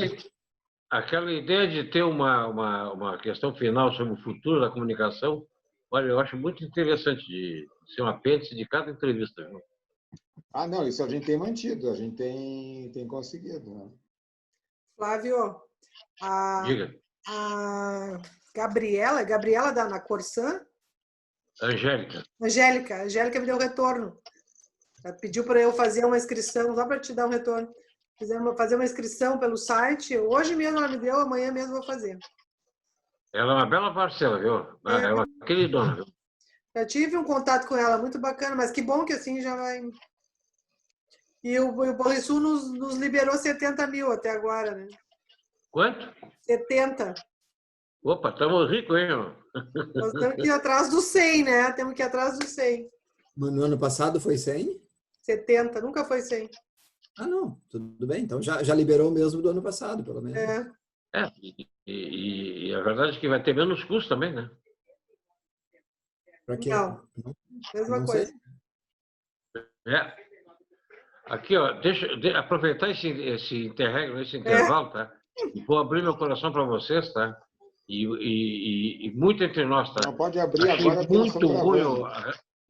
D: aquela ideia de ter uma questão final sobre o futuro da comunicação, olha, eu acho muito interessante de ser um apêndice de cada entrevista. Viu?
E: Ah, não, isso a gente tem mantido, a gente tem conseguido. Né?
C: Flávio,
D: Diga.
C: a Gabriela na Corsã?
D: Angélica
C: me deu retorno. Ela pediu para eu fazer uma inscrição, só para te dar um retorno. Fazer uma inscrição pelo site. Hoje mesmo ela me deu, amanhã mesmo eu vou fazer.
D: Ela é uma bela parcela, viu? É uma queridona, viu?
C: Já tive um contato com ela, muito bacana, mas que bom que assim já vai... E o Banrisul nos liberou 70 mil até agora, né?
D: Quanto?
C: 70.
D: Opa, estamos ricos, hein?
C: Nós temos que ir atrás do 100, né? Temos que ir atrás do 100.
A: No ano passado foi 100?
C: 70, nunca foi 100.
A: Ah, não, tudo bem. Então já liberou mesmo do ano passado, pelo menos.
D: E a verdade é que vai ter menos custo também, né?
A: Para quê?
C: Não, mesma
A: não
C: coisa.
A: Sei.
D: Aqui, ó, deixa aproveitar esse intervalo, tá? Vou abrir meu coração para vocês, tá? E muito entre nós, tá?
E: Não pode abrir
D: Achei
E: agora.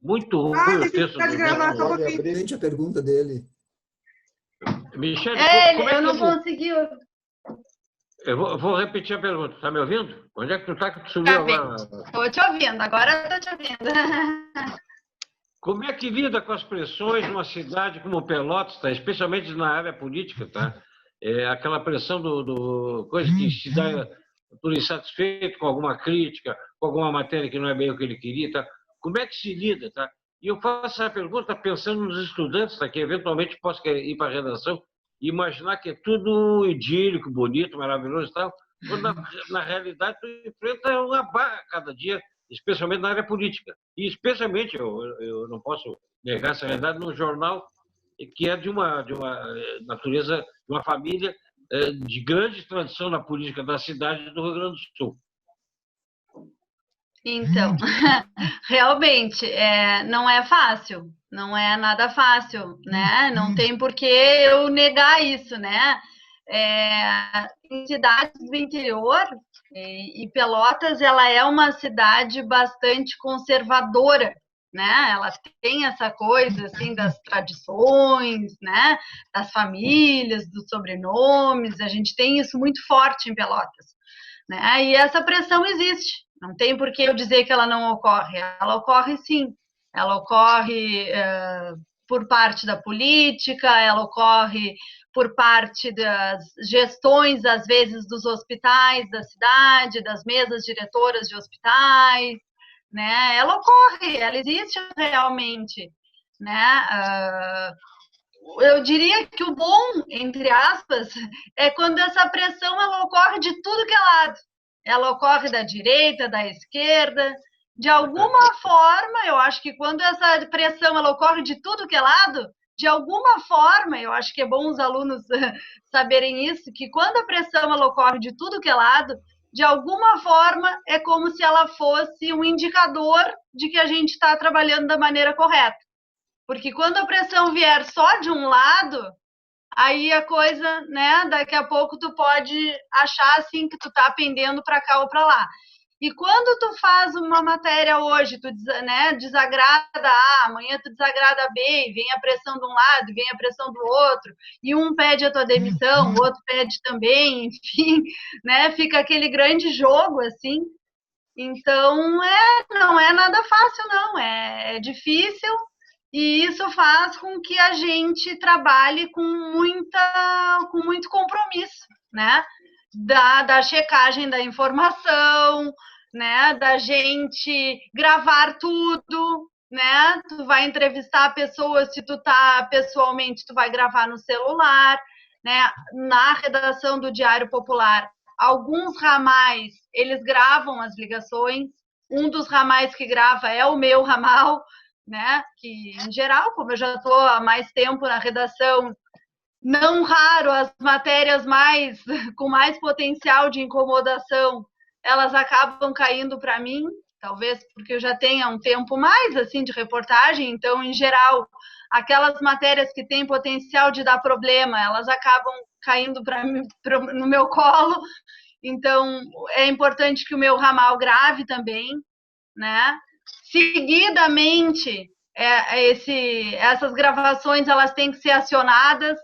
D: Muito ruim o texto do
C: gravar,
E: pode abrir.
A: Gente, a pergunta dele.
D: Michele,
B: eu não consegui.
D: Eu vou repetir a pergunta. Tá me ouvindo? Onde é que tu tá que tu sumiu agora?
B: Estou te ouvindo, agora estou te ouvindo.
D: Como é que lida com as pressões numa cidade como Pelotas, tá? Especialmente na área política, tá? Aquela pressão do coisa que se dá por insatisfeito com alguma crítica, com alguma matéria que não é bem o que ele queria, tá? Como é que se lida, tá? E eu faço essa pergunta pensando nos estudantes, tá? Que eventualmente possam ir para a redação e imaginar que é tudo idílico, bonito, maravilhoso e tal, quando na realidade tu enfrenta uma barra cada dia, especialmente na área política. E especialmente, eu não posso negar essa realidade, num jornal que é de uma natureza, de uma família de grande tradição na política da cidade do Rio Grande do Sul.
B: Então, realmente, não é fácil, não é nada fácil, né? Não tem por que eu negar isso, né? Em cidades do interior, e Pelotas, ela é uma cidade bastante conservadora, né? Ela tem essa coisa, assim, das tradições, né? Das famílias, dos sobrenomes, a gente tem isso muito forte em Pelotas, né? E essa pressão existe. Não tem por que eu dizer que ela não ocorre. Ela ocorre sim. Ela ocorre por parte da política, ela ocorre por parte das gestões, às vezes, dos hospitais da cidade, das mesas diretoras de hospitais, né? Ela ocorre, ela existe realmente, né? Eu diria que o bom, entre aspas, é quando essa pressão ela ocorre de tudo que é lado. Ela ocorre da direita, da esquerda, de alguma forma, eu acho que quando essa pressão ela ocorre de tudo que é lado, de alguma forma, eu acho que é bom os alunos saberem isso, que quando a pressão ela ocorre de tudo que é lado, de alguma forma é como se ela fosse um indicador de que a gente está trabalhando da maneira correta. Porque quando a pressão vier só de um lado, aí a coisa, né, daqui a pouco tu pode achar assim que tu tá pendendo para cá ou para lá. E quando tu faz uma matéria hoje, tu desagrada A, amanhã tu desagrada B, e vem a pressão de um lado, vem a pressão do outro, e um pede a tua demissão, o outro pede também, enfim, né, fica aquele grande jogo assim. Então, não é nada fácil não, é difícil. E isso faz com que a gente trabalhe com muito compromisso, né? Da checagem da informação, né? Da gente gravar tudo, né? Tu vai entrevistar a pessoa, se tu tá pessoalmente, tu vai gravar no celular, né? Na redação do Diário Popular, alguns ramais, eles gravam as ligações. Um dos ramais que grava é o meu ramal, né? Que, em geral, como eu já estou há mais tempo na redação, não raro as matérias com mais potencial de incomodação, elas acabam caindo para mim, talvez porque eu já tenha um tempo mais assim de reportagem, então, em geral, aquelas matérias que têm potencial de dar problema, elas acabam caindo no meu colo. Então, é importante que o meu ramal grave também, né? Seguidamente, essas gravações elas têm que ser acionadas,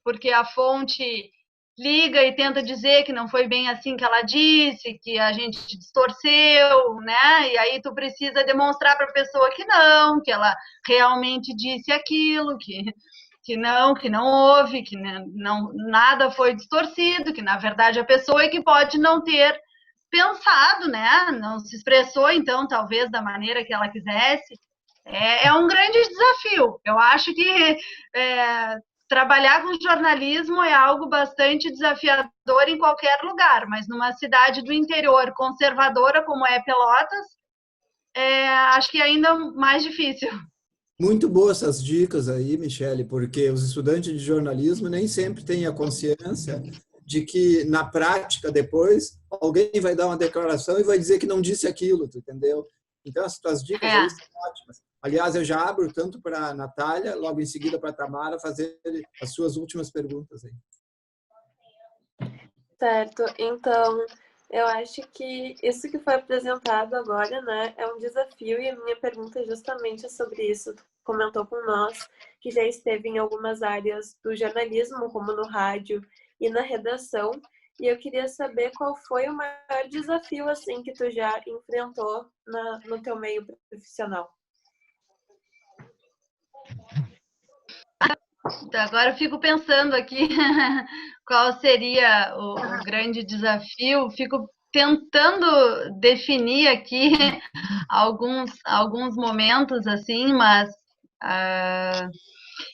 B: porque a fonte liga e tenta dizer que não foi bem assim que ela disse, que a gente distorceu, né? E aí tu precisa demonstrar para a pessoa que não, que ela realmente disse aquilo, que não houve, que não, nada foi distorcido, que na verdade a pessoa é que pode não ter pensado, né? Não se expressou, então, talvez da maneira que ela quisesse. É um grande desafio. Eu acho que trabalhar com jornalismo é algo bastante desafiador em qualquer lugar, mas numa cidade do interior conservadora como é Pelotas, acho que é ainda mais difícil.
A: Muito boas essas dicas aí, Michele, porque os estudantes de jornalismo nem sempre têm a consciência de que, na prática, depois, alguém vai dar uma declaração e vai dizer que não disse aquilo, tu entendeu? Então, as tuas dicas aí são ótimas. Aliás, eu já abro tanto para a Natália, logo em seguida para a Tamara, fazer as suas últimas perguntas aí.
F: Certo. Então, eu acho que isso que foi apresentado agora, né, é um desafio, e a minha pergunta é justamente sobre isso. Tu comentou com nós que já esteve em algumas áreas do jornalismo, como no rádio e na redação, e eu queria saber qual foi o maior desafio assim que tu já enfrentou no teu meio profissional.
B: Agora eu fico pensando aqui qual seria o grande desafio, fico tentando definir aqui alguns momentos assim, mas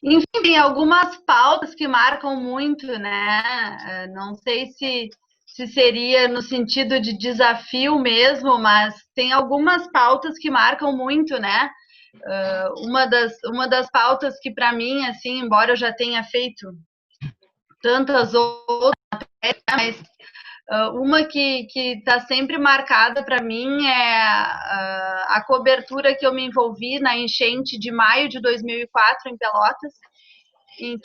B: enfim, tem algumas pautas que marcam muito, né? Não sei se seria no sentido de desafio mesmo, mas tem algumas pautas que marcam muito, né? Uma das pautas que para mim, assim, embora eu já tenha feito tantas outras, mas uma que está sempre marcada para mim é a cobertura que eu me envolvi na enchente de maio de 2004 em Pelotas, em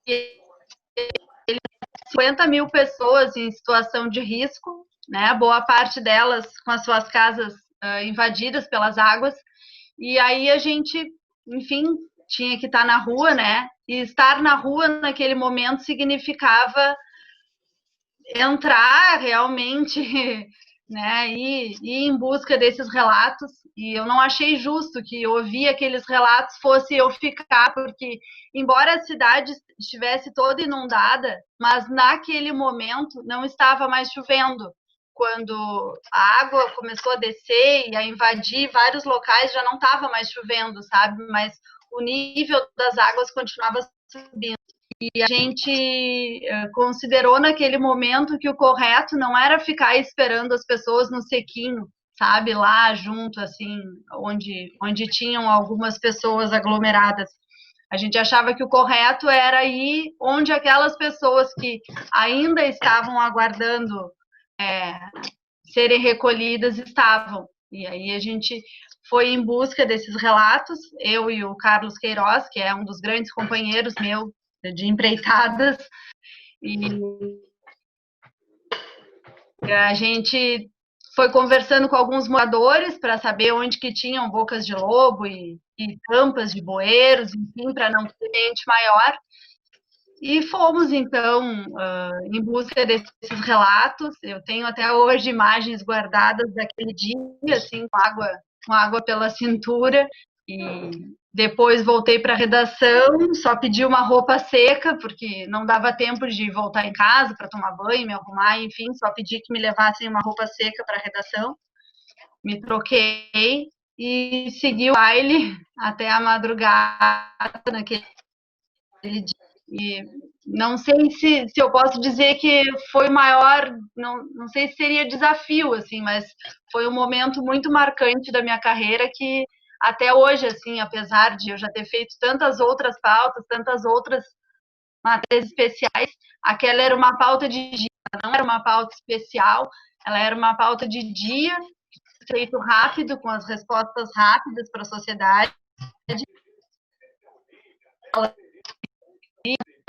B: que 50 mil pessoas em situação de risco, né? Boa parte delas com as suas casas invadidas pelas águas. E aí a gente, enfim, tinha que estar na rua, né? E estar na rua naquele momento significava entrar realmente, né? E ir em busca desses relatos. E eu não achei justo que ouvir aqueles relatos fosse eu ficar, porque embora a cidade estivesse toda inundada, mas naquele momento não estava mais chovendo. Quando a água começou a descer e a invadir vários locais, já não estava mais chovendo, sabe? Mas o nível das águas continuava subindo. E a gente considerou naquele momento que o correto não era ficar esperando as pessoas no sequinho, sabe? Lá junto, assim, onde tinham algumas pessoas aglomeradas. A gente achava que o correto era ir onde aquelas pessoas que ainda estavam aguardando serem recolhidas estavam. E aí a gente foi em busca desses relatos, eu e o Carlos Queiroz, que é um dos grandes companheiros meu de empreitadas, e a gente foi conversando com alguns moradores para saber onde que tinham bocas de lobo e tampas de bueiros, enfim, para não ter gente maior. E fomos, então, em busca desses relatos. Eu tenho até hoje imagens guardadas daquele dia, assim, com água pela cintura. E depois voltei para a redação, só pedi uma roupa seca, porque não dava tempo de voltar em casa para tomar banho, me arrumar, enfim, só pedi que me levassem uma roupa seca para a redação. Me troquei e segui o baile até a madrugada naquele dia. E não sei se eu posso dizer que foi o maior, não sei se seria desafio, assim, mas foi um momento muito marcante da minha carreira que até hoje, assim, apesar de eu já ter feito tantas outras pautas, tantas outras matérias especiais, aquela era uma pauta de dia, não era uma pauta especial, ela era uma pauta de dia, feito rápido, com as respostas rápidas para a sociedade.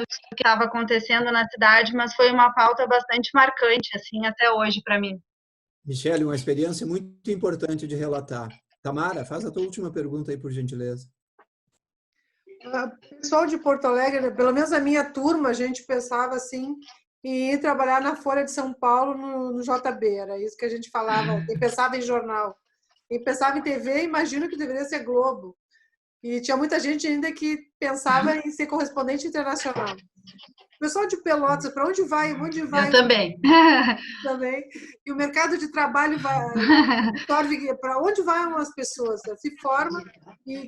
B: que estava acontecendo na cidade, mas foi uma pauta bastante marcante, assim, até hoje para mim.
A: Michele, uma experiência muito importante de relatar. Tamara, faz a tua última pergunta aí, por gentileza.
C: O pessoal de Porto Alegre, pelo menos a minha turma, a gente pensava assim em ir trabalhar na Folha de São Paulo, no JB, era isso que a gente falava, e pensava em jornal. E pensava em TV, imagino que deveria ser Globo. E tinha muita gente ainda que pensava em ser correspondente internacional. O pessoal de Pelotas, para onde vai? Onde vai?
B: Eu também.
C: Também. E o mercado de trabalho vai para onde vão as pessoas? Se forma e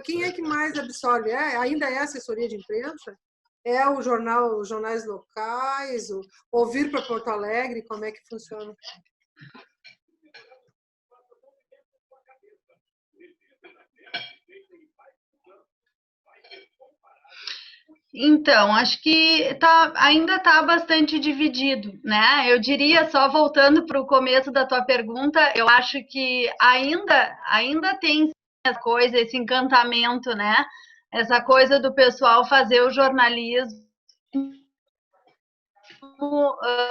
C: quem é que mais absorve? Ainda é a assessoria de imprensa? É o jornal, os jornais locais, ouvir para Porto Alegre, como é que funciona?
B: Então, acho que ainda está bastante dividido, né? Eu diria, só voltando para o começo da tua pergunta, eu acho que ainda tem essa coisa, esse encantamento, né? Essa coisa do pessoal fazer o jornalismo.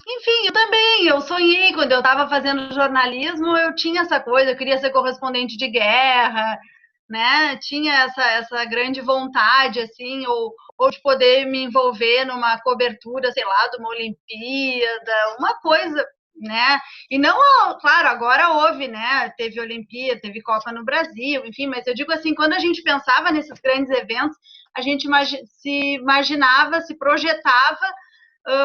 B: Enfim, eu sonhei quando eu estava fazendo jornalismo, eu tinha essa coisa, eu queria ser correspondente de guerra, né? Tinha essa grande vontade, assim, ou de poder me envolver numa cobertura, sei lá, de uma Olimpíada, uma coisa, né? E não, claro, agora houve, né? Teve Olimpíada, teve Copa no Brasil, enfim, mas eu digo assim, quando a gente pensava nesses grandes eventos, a gente se imaginava, se projetava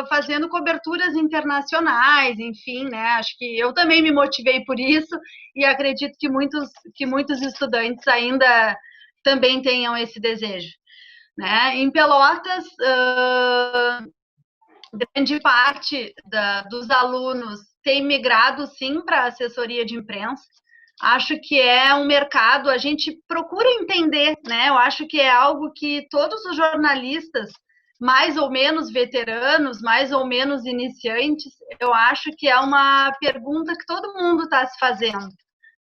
B: fazendo coberturas internacionais, enfim, né? Acho que eu também me motivei por isso e acredito que muitos estudantes ainda também tenham esse desejo, né? Em Pelotas, grande parte dos alunos tem migrado, sim, para a assessoria de imprensa. Acho que é um mercado, a gente procura entender, né? Eu acho que é algo que todos os jornalistas, mais ou menos veteranos, mais ou menos iniciantes, eu acho que é uma pergunta que todo mundo está se fazendo,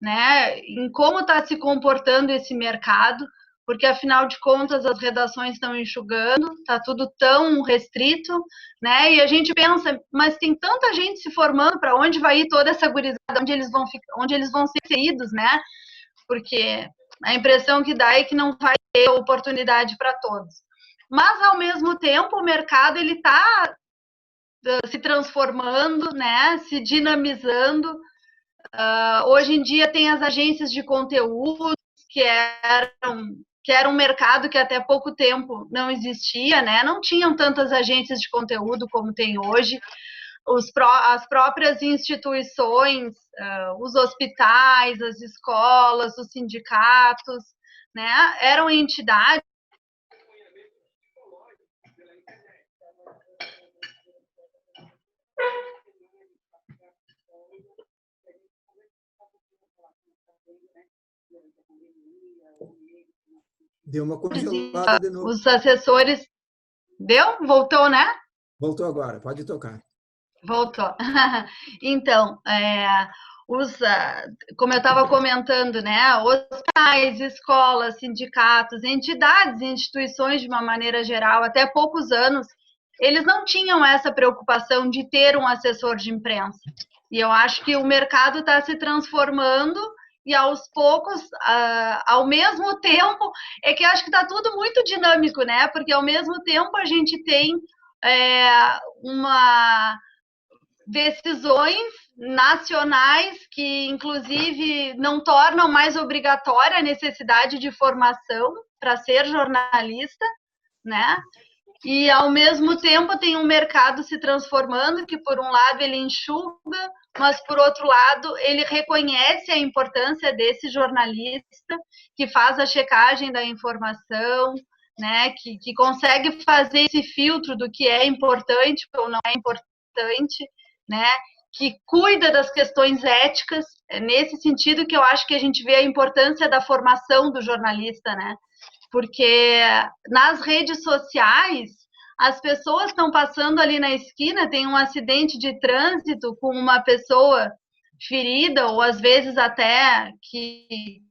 B: né? Em como está se comportando esse mercado, porque afinal de contas as redações estão enxugando, está tudo tão restrito, né? E a gente pensa, mas tem tanta gente se formando, para onde vai ir toda essa gurizada, onde eles vão ser inseridos, né? Porque a impressão que dá é que não vai ter oportunidade para todos. Mas ao mesmo tempo o mercado ele está se transformando, né? Se dinamizando. Hoje em dia tem as agências de conteúdo que era um mercado que até pouco tempo não existia, né? Não tinham tantas agências de conteúdo como tem hoje. As próprias instituições, os hospitais, as escolas, os sindicatos, né? Eram entidades
A: Deu uma congelada de novo.
B: Os assessores... Deu? Voltou, né?
A: Voltou agora, pode tocar.
B: Voltou. Então, como eu estava comentando, né? Hospitais, escolas, sindicatos, entidades, instituições de uma maneira geral, até poucos anos, eles não tinham essa preocupação de ter um assessor de imprensa. E eu acho que o mercado está se transformando e aos poucos, ao mesmo tempo, é que eu acho que está tudo muito dinâmico, né? Porque ao mesmo tempo a gente tem decisões nacionais que, inclusive, não tornam mais obrigatória a necessidade de formação para ser jornalista, né? E, ao mesmo tempo, tem um mercado se transformando que, por um lado, ele enxuga, mas, por outro lado, ele reconhece a importância desse jornalista que faz a checagem da informação, né? Que consegue fazer esse filtro do que é importante ou não é importante, né? Que cuida das questões éticas. É nesse sentido que eu acho que a gente vê a importância da formação do jornalista, né? Porque nas redes sociais as pessoas estão passando ali na esquina, tem um acidente de trânsito com uma pessoa ferida, ou às vezes até que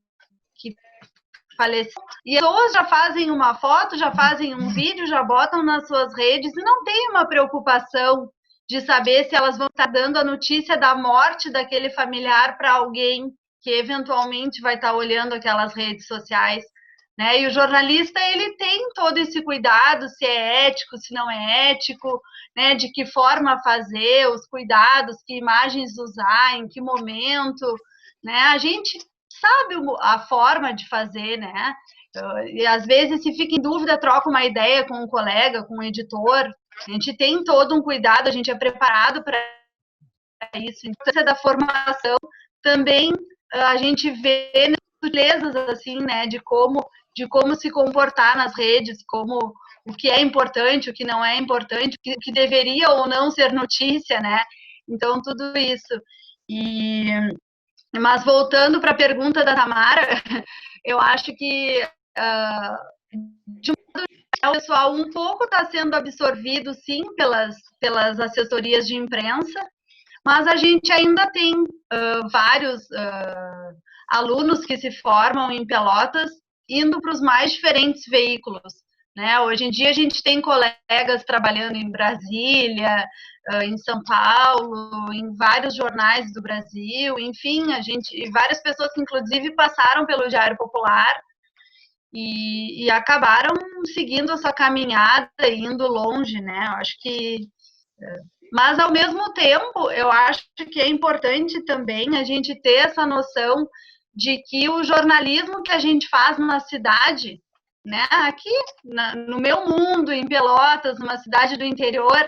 B: faleceu. E as pessoas já fazem uma foto, já fazem um vídeo, já botam nas suas redes e não tem uma preocupação de saber se elas vão estar dando a notícia da morte daquele familiar para alguém que eventualmente vai estar olhando aquelas redes sociais, né? E o jornalista, ele tem todo esse cuidado, se é ético, se não é ético, né? De que forma fazer, os cuidados, que imagens usar, em que momento, né? A gente sabe a forma de fazer, né? E às vezes, se fica em dúvida, troca uma ideia com um colega, com um editor. A gente tem todo um cuidado, a gente é preparado para isso. Então, da formação também a gente vê sutilezas assim, né, de como se comportar nas redes, como o que é importante, o que não é importante, o que deveria ou não ser notícia, né? Então, tudo isso. Mas voltando para a pergunta da Tamara, eu acho que de um modo geral, o pessoal um pouco está sendo absorvido, sim, pelas assessorias de imprensa, mas a gente ainda tem vários alunos que se formam em Pelotas indo para os mais diferentes veículos, né? Hoje em dia a gente tem colegas trabalhando em Brasília, em São Paulo, em vários jornais do Brasil, enfim, várias pessoas que inclusive passaram pelo Diário Popular e acabaram seguindo a sua caminhada, indo longe, né? Eu acho que... Mas, ao mesmo tempo, eu acho que é importante também a gente ter essa noção de que o jornalismo que a gente faz numa cidade, né, aqui no meu mundo, em Pelotas, numa cidade do interior,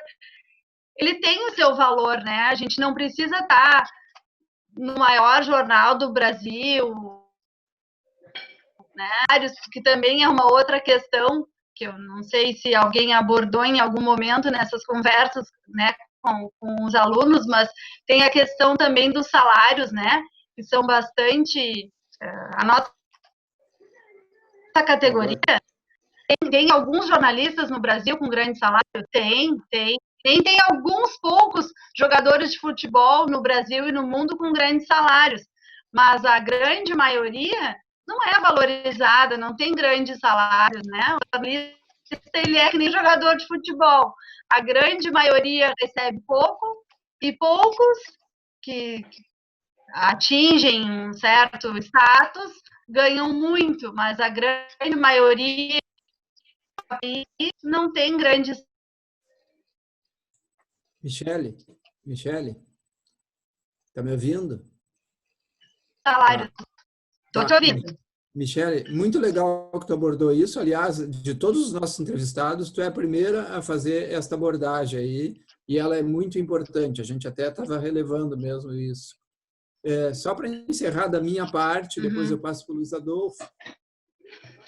B: ele tem o seu valor, né? A gente não precisa estar no maior jornal do Brasil, né? Que também é uma outra questão que eu não sei se alguém abordou em algum momento nessas conversas, né, com os alunos, mas tem a questão também dos salários, né, que são bastante... a nossa categoria... Tem alguns jornalistas no Brasil com grande salário? Tem alguns poucos jogadores de futebol no Brasil e no mundo com grandes salários, mas a grande maioria não é valorizada, não tem grandes salários, né? O jornalista, ele é que nem jogador de futebol. A grande maioria recebe pouco e poucos que atingem um certo status ganham muito, mas a grande maioria não tem grandes...
A: Michele, tá me ouvindo?
B: Salários. Estou te ouvindo.
A: Michele, muito legal que tu abordou isso. Aliás, de todos os nossos entrevistados, tu é a primeira a fazer esta abordagem aí, e ela é muito importante. A gente até estava relevando mesmo isso. Só para encerrar da minha parte, depois eu passo para o Luiz Adolfo.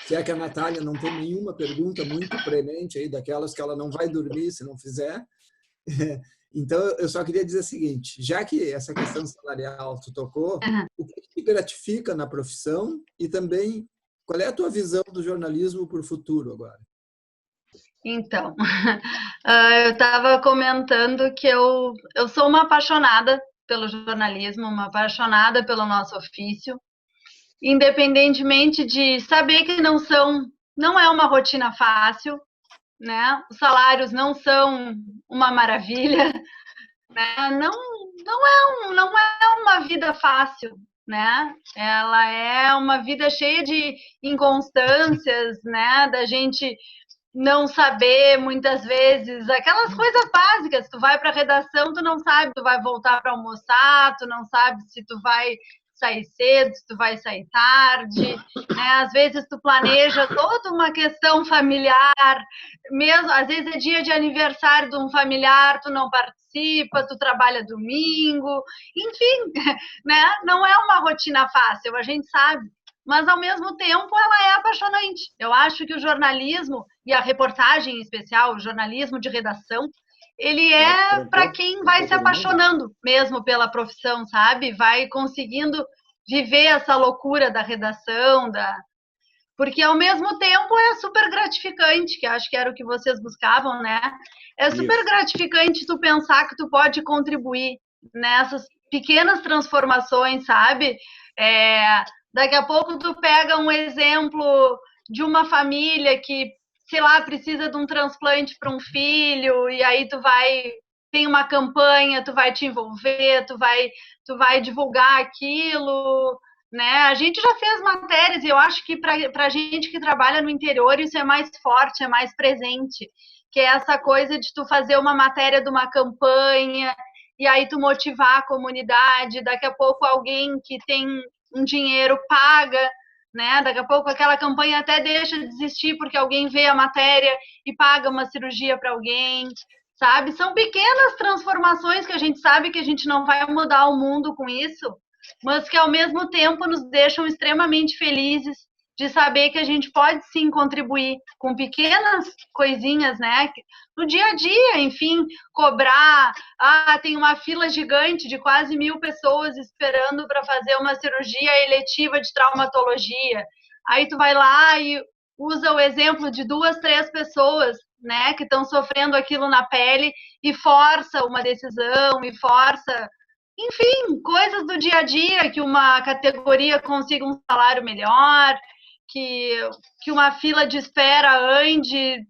A: Se é que a Natália não tem nenhuma pergunta muito premente aí, daquelas que ela não vai dormir se não fizer. Então, eu só queria dizer o seguinte, já que essa questão salarial tu tocou, o que te gratifica na profissão e também qual é a tua visão do jornalismo para o futuro agora?
B: Então, eu estava comentando que eu sou uma apaixonada pelo jornalismo, uma apaixonada pelo nosso ofício, independentemente de saber que não é uma rotina fácil, né? Os salários não são uma maravilha, né? Não é uma vida fácil, né? Ela é uma vida cheia de inconstâncias, né? Da gente não saber muitas vezes aquelas coisas básicas. Tu vai para a redação, tu não sabe, tu vai voltar para almoçar, tu não sabe se tu vai sair cedo, se tu vai sair tarde, né? Às vezes tu planeja toda uma questão familiar, mesmo às vezes é dia de aniversário de um familiar, tu não participa, tu trabalha domingo, enfim, né? Não é uma rotina fácil, a gente sabe, mas ao mesmo tempo ela é apaixonante. Eu acho que o jornalismo e a reportagem em especial, o jornalismo de redação, ele é para quem vai se apaixonando mesmo pela profissão, sabe? Vai conseguindo viver essa loucura da redação, porque ao mesmo tempo é super gratificante, que acho que era o que vocês buscavam, né? É super gratificante tu pensar que tu pode contribuir nessas pequenas transformações, sabe? Daqui a pouco tu pega um exemplo de uma família que, sei lá, precisa de um transplante para um filho, e aí tem uma campanha, tu vai te envolver, tu vai divulgar aquilo, né? A gente já fez matérias, e eu acho que para a gente que trabalha no interior isso é mais forte, é mais presente, que é essa coisa de tu fazer uma matéria de uma campanha, e aí tu motivar a comunidade, daqui a pouco alguém que tem um dinheiro paga, né? Daqui a pouco aquela campanha até deixa de existir porque alguém vê a matéria e paga uma cirurgia para alguém, sabe? São pequenas transformações que a gente sabe que a gente não vai mudar o mundo com isso, mas que ao mesmo tempo nos deixam extremamente felizes de saber que a gente pode sim contribuir com pequenas coisinhas, né? No dia a dia, enfim, cobrar. Tem uma fila gigante de quase 1.000 pessoas esperando para fazer uma cirurgia eletiva de traumatologia. Aí tu vai lá e usa o exemplo de 2, 3 pessoas, né, que estão sofrendo aquilo na pele e força uma decisão e força, enfim, coisas do dia a dia, que uma categoria consiga um salário melhor, que uma fila de espera ande,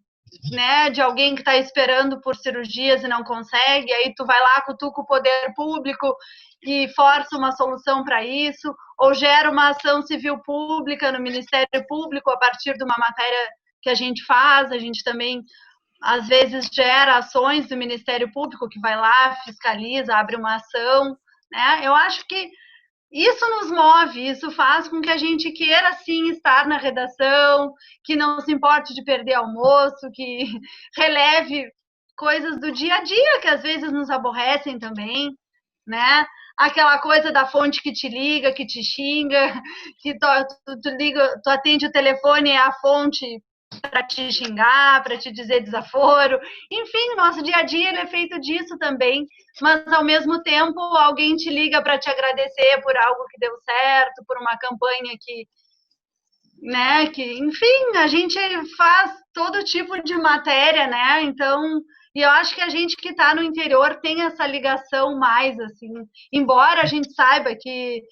B: né, de alguém que está esperando por cirurgias e não consegue, aí tu vai lá, cutuca o poder público e força uma solução para isso, ou gera uma ação civil pública no Ministério Público a partir de uma matéria que a gente faz. A gente também, às vezes, gera ações do Ministério Público, que vai lá, fiscaliza, abre uma ação, né? Eu acho que isso nos move, isso faz com que a gente queira, sim, estar na redação, que não se importe de perder almoço, que releve coisas do dia a dia, que às vezes nos aborrecem também, né? Aquela coisa da fonte que te liga, que te xinga, que tu atende o telefone, é a fonte para te xingar, para te dizer desaforo. Enfim, nosso dia a dia ele é feito disso também, mas ao mesmo tempo alguém te liga para te agradecer por algo que deu certo, por uma campanha que, né, enfim, a gente faz todo tipo de matéria, né? Então, e eu acho que a gente que está no interior tem essa ligação mais, assim, embora a gente saiba que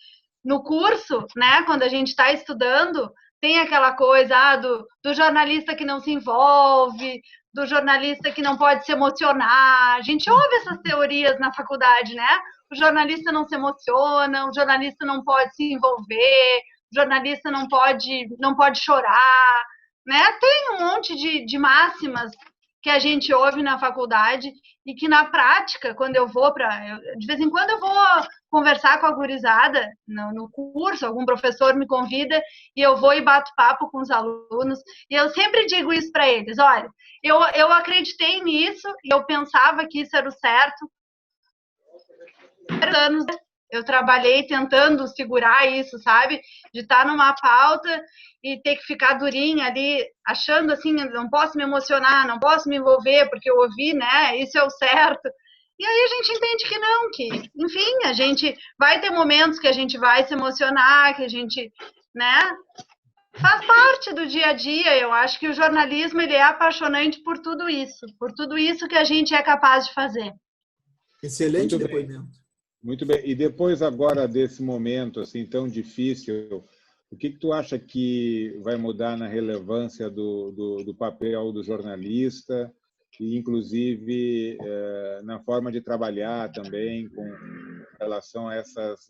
B: no curso, né, quando a gente está estudando, tem aquela coisa do jornalista que não se envolve, do jornalista que não pode se emocionar. A gente ouve essas teorias na faculdade, né? O jornalista não se emociona, o jornalista não pode se envolver, o jornalista não pode chorar, né? Tem um monte de máximas que a gente ouve na faculdade e que na prática, quando eu vou de vez em quando eu vou conversar com a gurizada no curso, algum professor me convida e eu vou e bato papo com os alunos, e eu sempre digo isso para eles: olha, eu acreditei nisso e eu pensava que isso era o certo. Anos eu trabalhei tentando segurar isso, sabe? De estar numa pauta e ter que ficar durinha ali, achando assim, não posso me emocionar, não posso me envolver, porque eu ouvi, né? Isso é o certo. E aí a gente entende que não, que, enfim, a gente vai ter momentos que a gente vai se emocionar, que a gente, né? Faz parte do dia a dia. Eu acho que o jornalismo ele é apaixonante por tudo isso que a gente é capaz de fazer.
A: Excelente depoimento.
E: Muito bem. E depois agora desse momento assim tão difícil, o que tu acha que vai mudar na relevância do papel do jornalista e, inclusive, na forma de trabalhar também com relação a essas,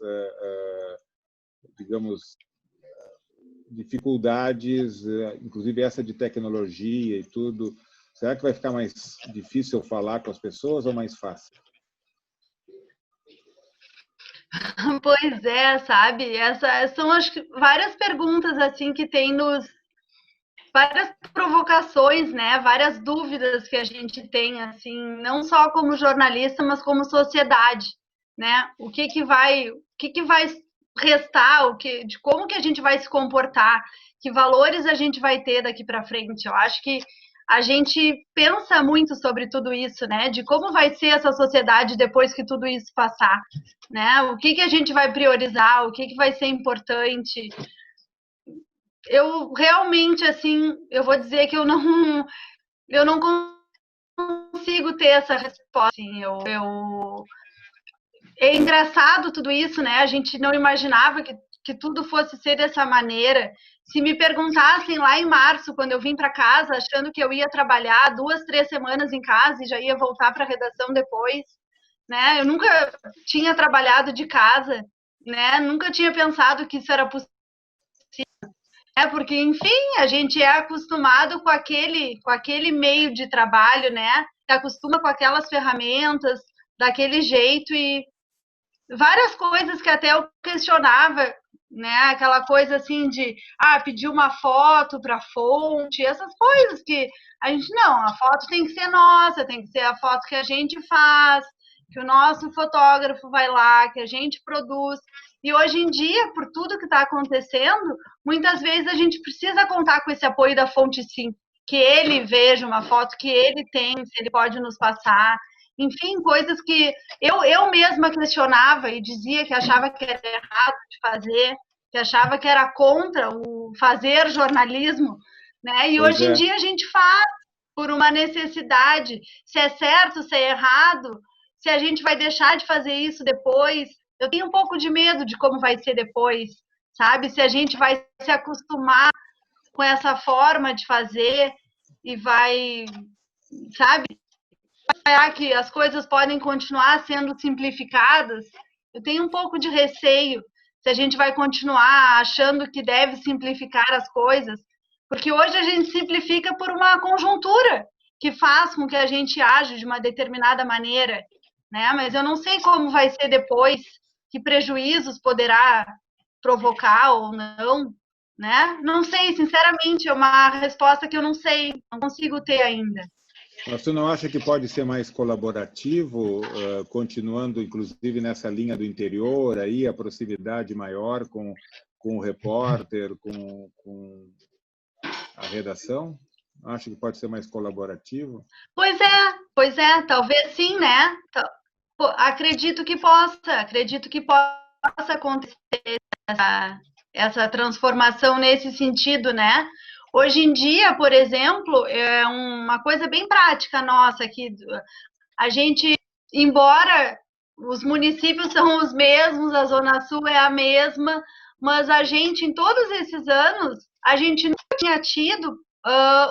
E: digamos, dificuldades, inclusive essa de tecnologia e tudo? Será que vai ficar mais difícil falar com as pessoas ou mais fácil?
B: Pois é, sabe? Essas são várias perguntas assim que tem várias provocações, né? Várias dúvidas que a gente tem, assim, não só como jornalista, mas como sociedade, né? O que vai restar, de como que a gente vai se comportar, que valores a gente vai ter daqui para frente. Eu acho que a gente pensa muito sobre tudo isso, né? De como vai ser essa sociedade depois que tudo isso passar, né? O que a gente vai priorizar, o que vai ser importante. Eu realmente, assim, eu vou dizer que eu não consigo ter essa resposta. Assim, É engraçado tudo isso, né? A gente não imaginava que que tudo fosse ser dessa maneira. Se me perguntassem lá em março, quando eu vim para casa, achando que eu ia trabalhar 2, 3 semanas em casa e já ia voltar para a redação depois, né? Eu nunca tinha trabalhado de casa, né? Nunca tinha pensado que isso era possível. Porque, enfim, a gente é acostumado com aquele meio de trabalho, né? Se acostuma com aquelas ferramentas, daquele jeito, e várias coisas que até eu questionava, né? Aquela coisa assim de pedir uma foto para fonte, essas coisas que a gente não, a foto tem que ser nossa, tem que ser a foto que a gente faz, que o nosso fotógrafo vai lá, que a gente produz. E hoje em dia, por tudo que está acontecendo, muitas vezes a gente precisa contar com esse apoio da fonte, sim, que ele veja uma foto que ele tem, se ele pode nos passar. Enfim, coisas que eu mesma questionava e dizia que achava que era errado de fazer, que achava que era contra o fazer jornalismo, né? E hoje em dia a gente faz por uma necessidade. Se é certo, se é errado, se a gente vai deixar de fazer isso depois. Eu tenho um pouco de medo de como vai ser depois, sabe? Se a gente vai se acostumar com essa forma de fazer e vai, sabe? Que as coisas podem continuar sendo simplificadas. Eu tenho um pouco de receio se a gente vai continuar achando que deve simplificar as coisas, porque hoje a gente simplifica por uma conjuntura que faz com que a gente age de uma determinada maneira, né? Mas eu não sei como vai ser depois, que prejuízos poderá provocar ou não, né? Não sei, sinceramente, é uma resposta que eu não sei, não consigo ter ainda.
E: Você não acha que pode ser mais colaborativo, continuando, inclusive, nessa linha do interior, aí, a proximidade maior com o repórter, com a redação? Acha que pode ser mais colaborativo?
B: Pois é, talvez sim, né? Acredito que possa acontecer essa transformação nesse sentido, né? Hoje em dia, por exemplo, é uma coisa bem prática nossa aqui. A gente, embora os municípios são os mesmos, a Zona Sul é a mesma, mas a gente, em todos esses anos, a gente nunca tinha tido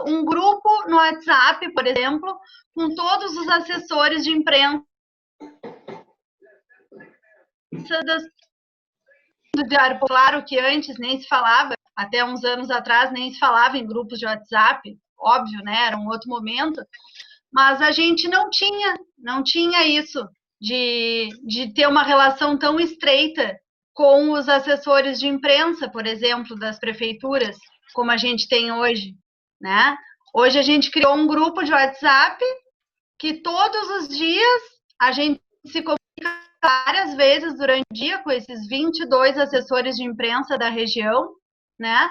B: um grupo no WhatsApp, por exemplo, com todos os assessores de imprensa do Diário. Claro que antes nem se falava, até uns anos atrás nem se falava em grupos de WhatsApp, óbvio, né? Era um outro momento, mas a gente não tinha isso de ter uma relação tão estreita com os assessores de imprensa, por exemplo, das prefeituras, como a gente tem hoje, né? Hoje a gente criou um grupo de WhatsApp que todos os dias a gente se comunica várias vezes durante o dia com esses 22 assessores de imprensa da região, né?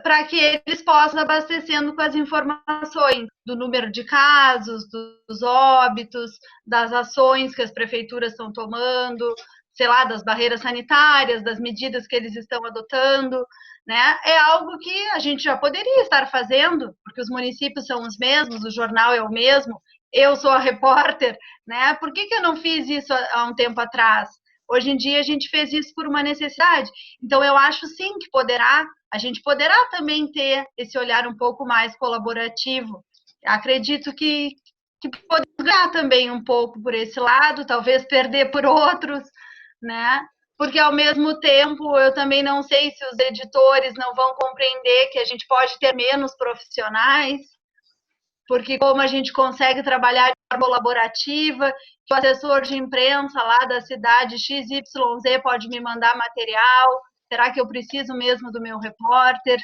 B: Para que eles possam abastecendo com as informações do número de casos, dos óbitos, das ações que as prefeituras estão tomando, sei lá, das barreiras sanitárias, das medidas que eles estão adotando, né? É algo que a gente já poderia estar fazendo, porque os municípios são os mesmos, o jornal é o mesmo, eu sou a repórter, né? Por que eu não fiz isso há um tempo atrás? Hoje em dia a gente fez isso por uma necessidade. Então eu acho sim que a gente poderá também ter esse olhar um pouco mais colaborativo. Acredito que poderá também um pouco por esse lado, talvez perder por outros, né? Porque ao mesmo tempo eu também não sei se os editores não vão compreender que a gente pode ter menos profissionais, porque como a gente consegue trabalhar de forma colaborativa, o assessor de imprensa lá da cidade XYZ pode me mandar material, será que eu preciso mesmo do meu repórter?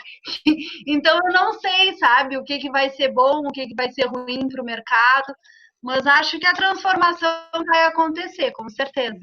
B: Então eu não sei, sabe, o que vai ser bom, o que vai ser ruim para o mercado, mas acho que a transformação vai acontecer, com certeza.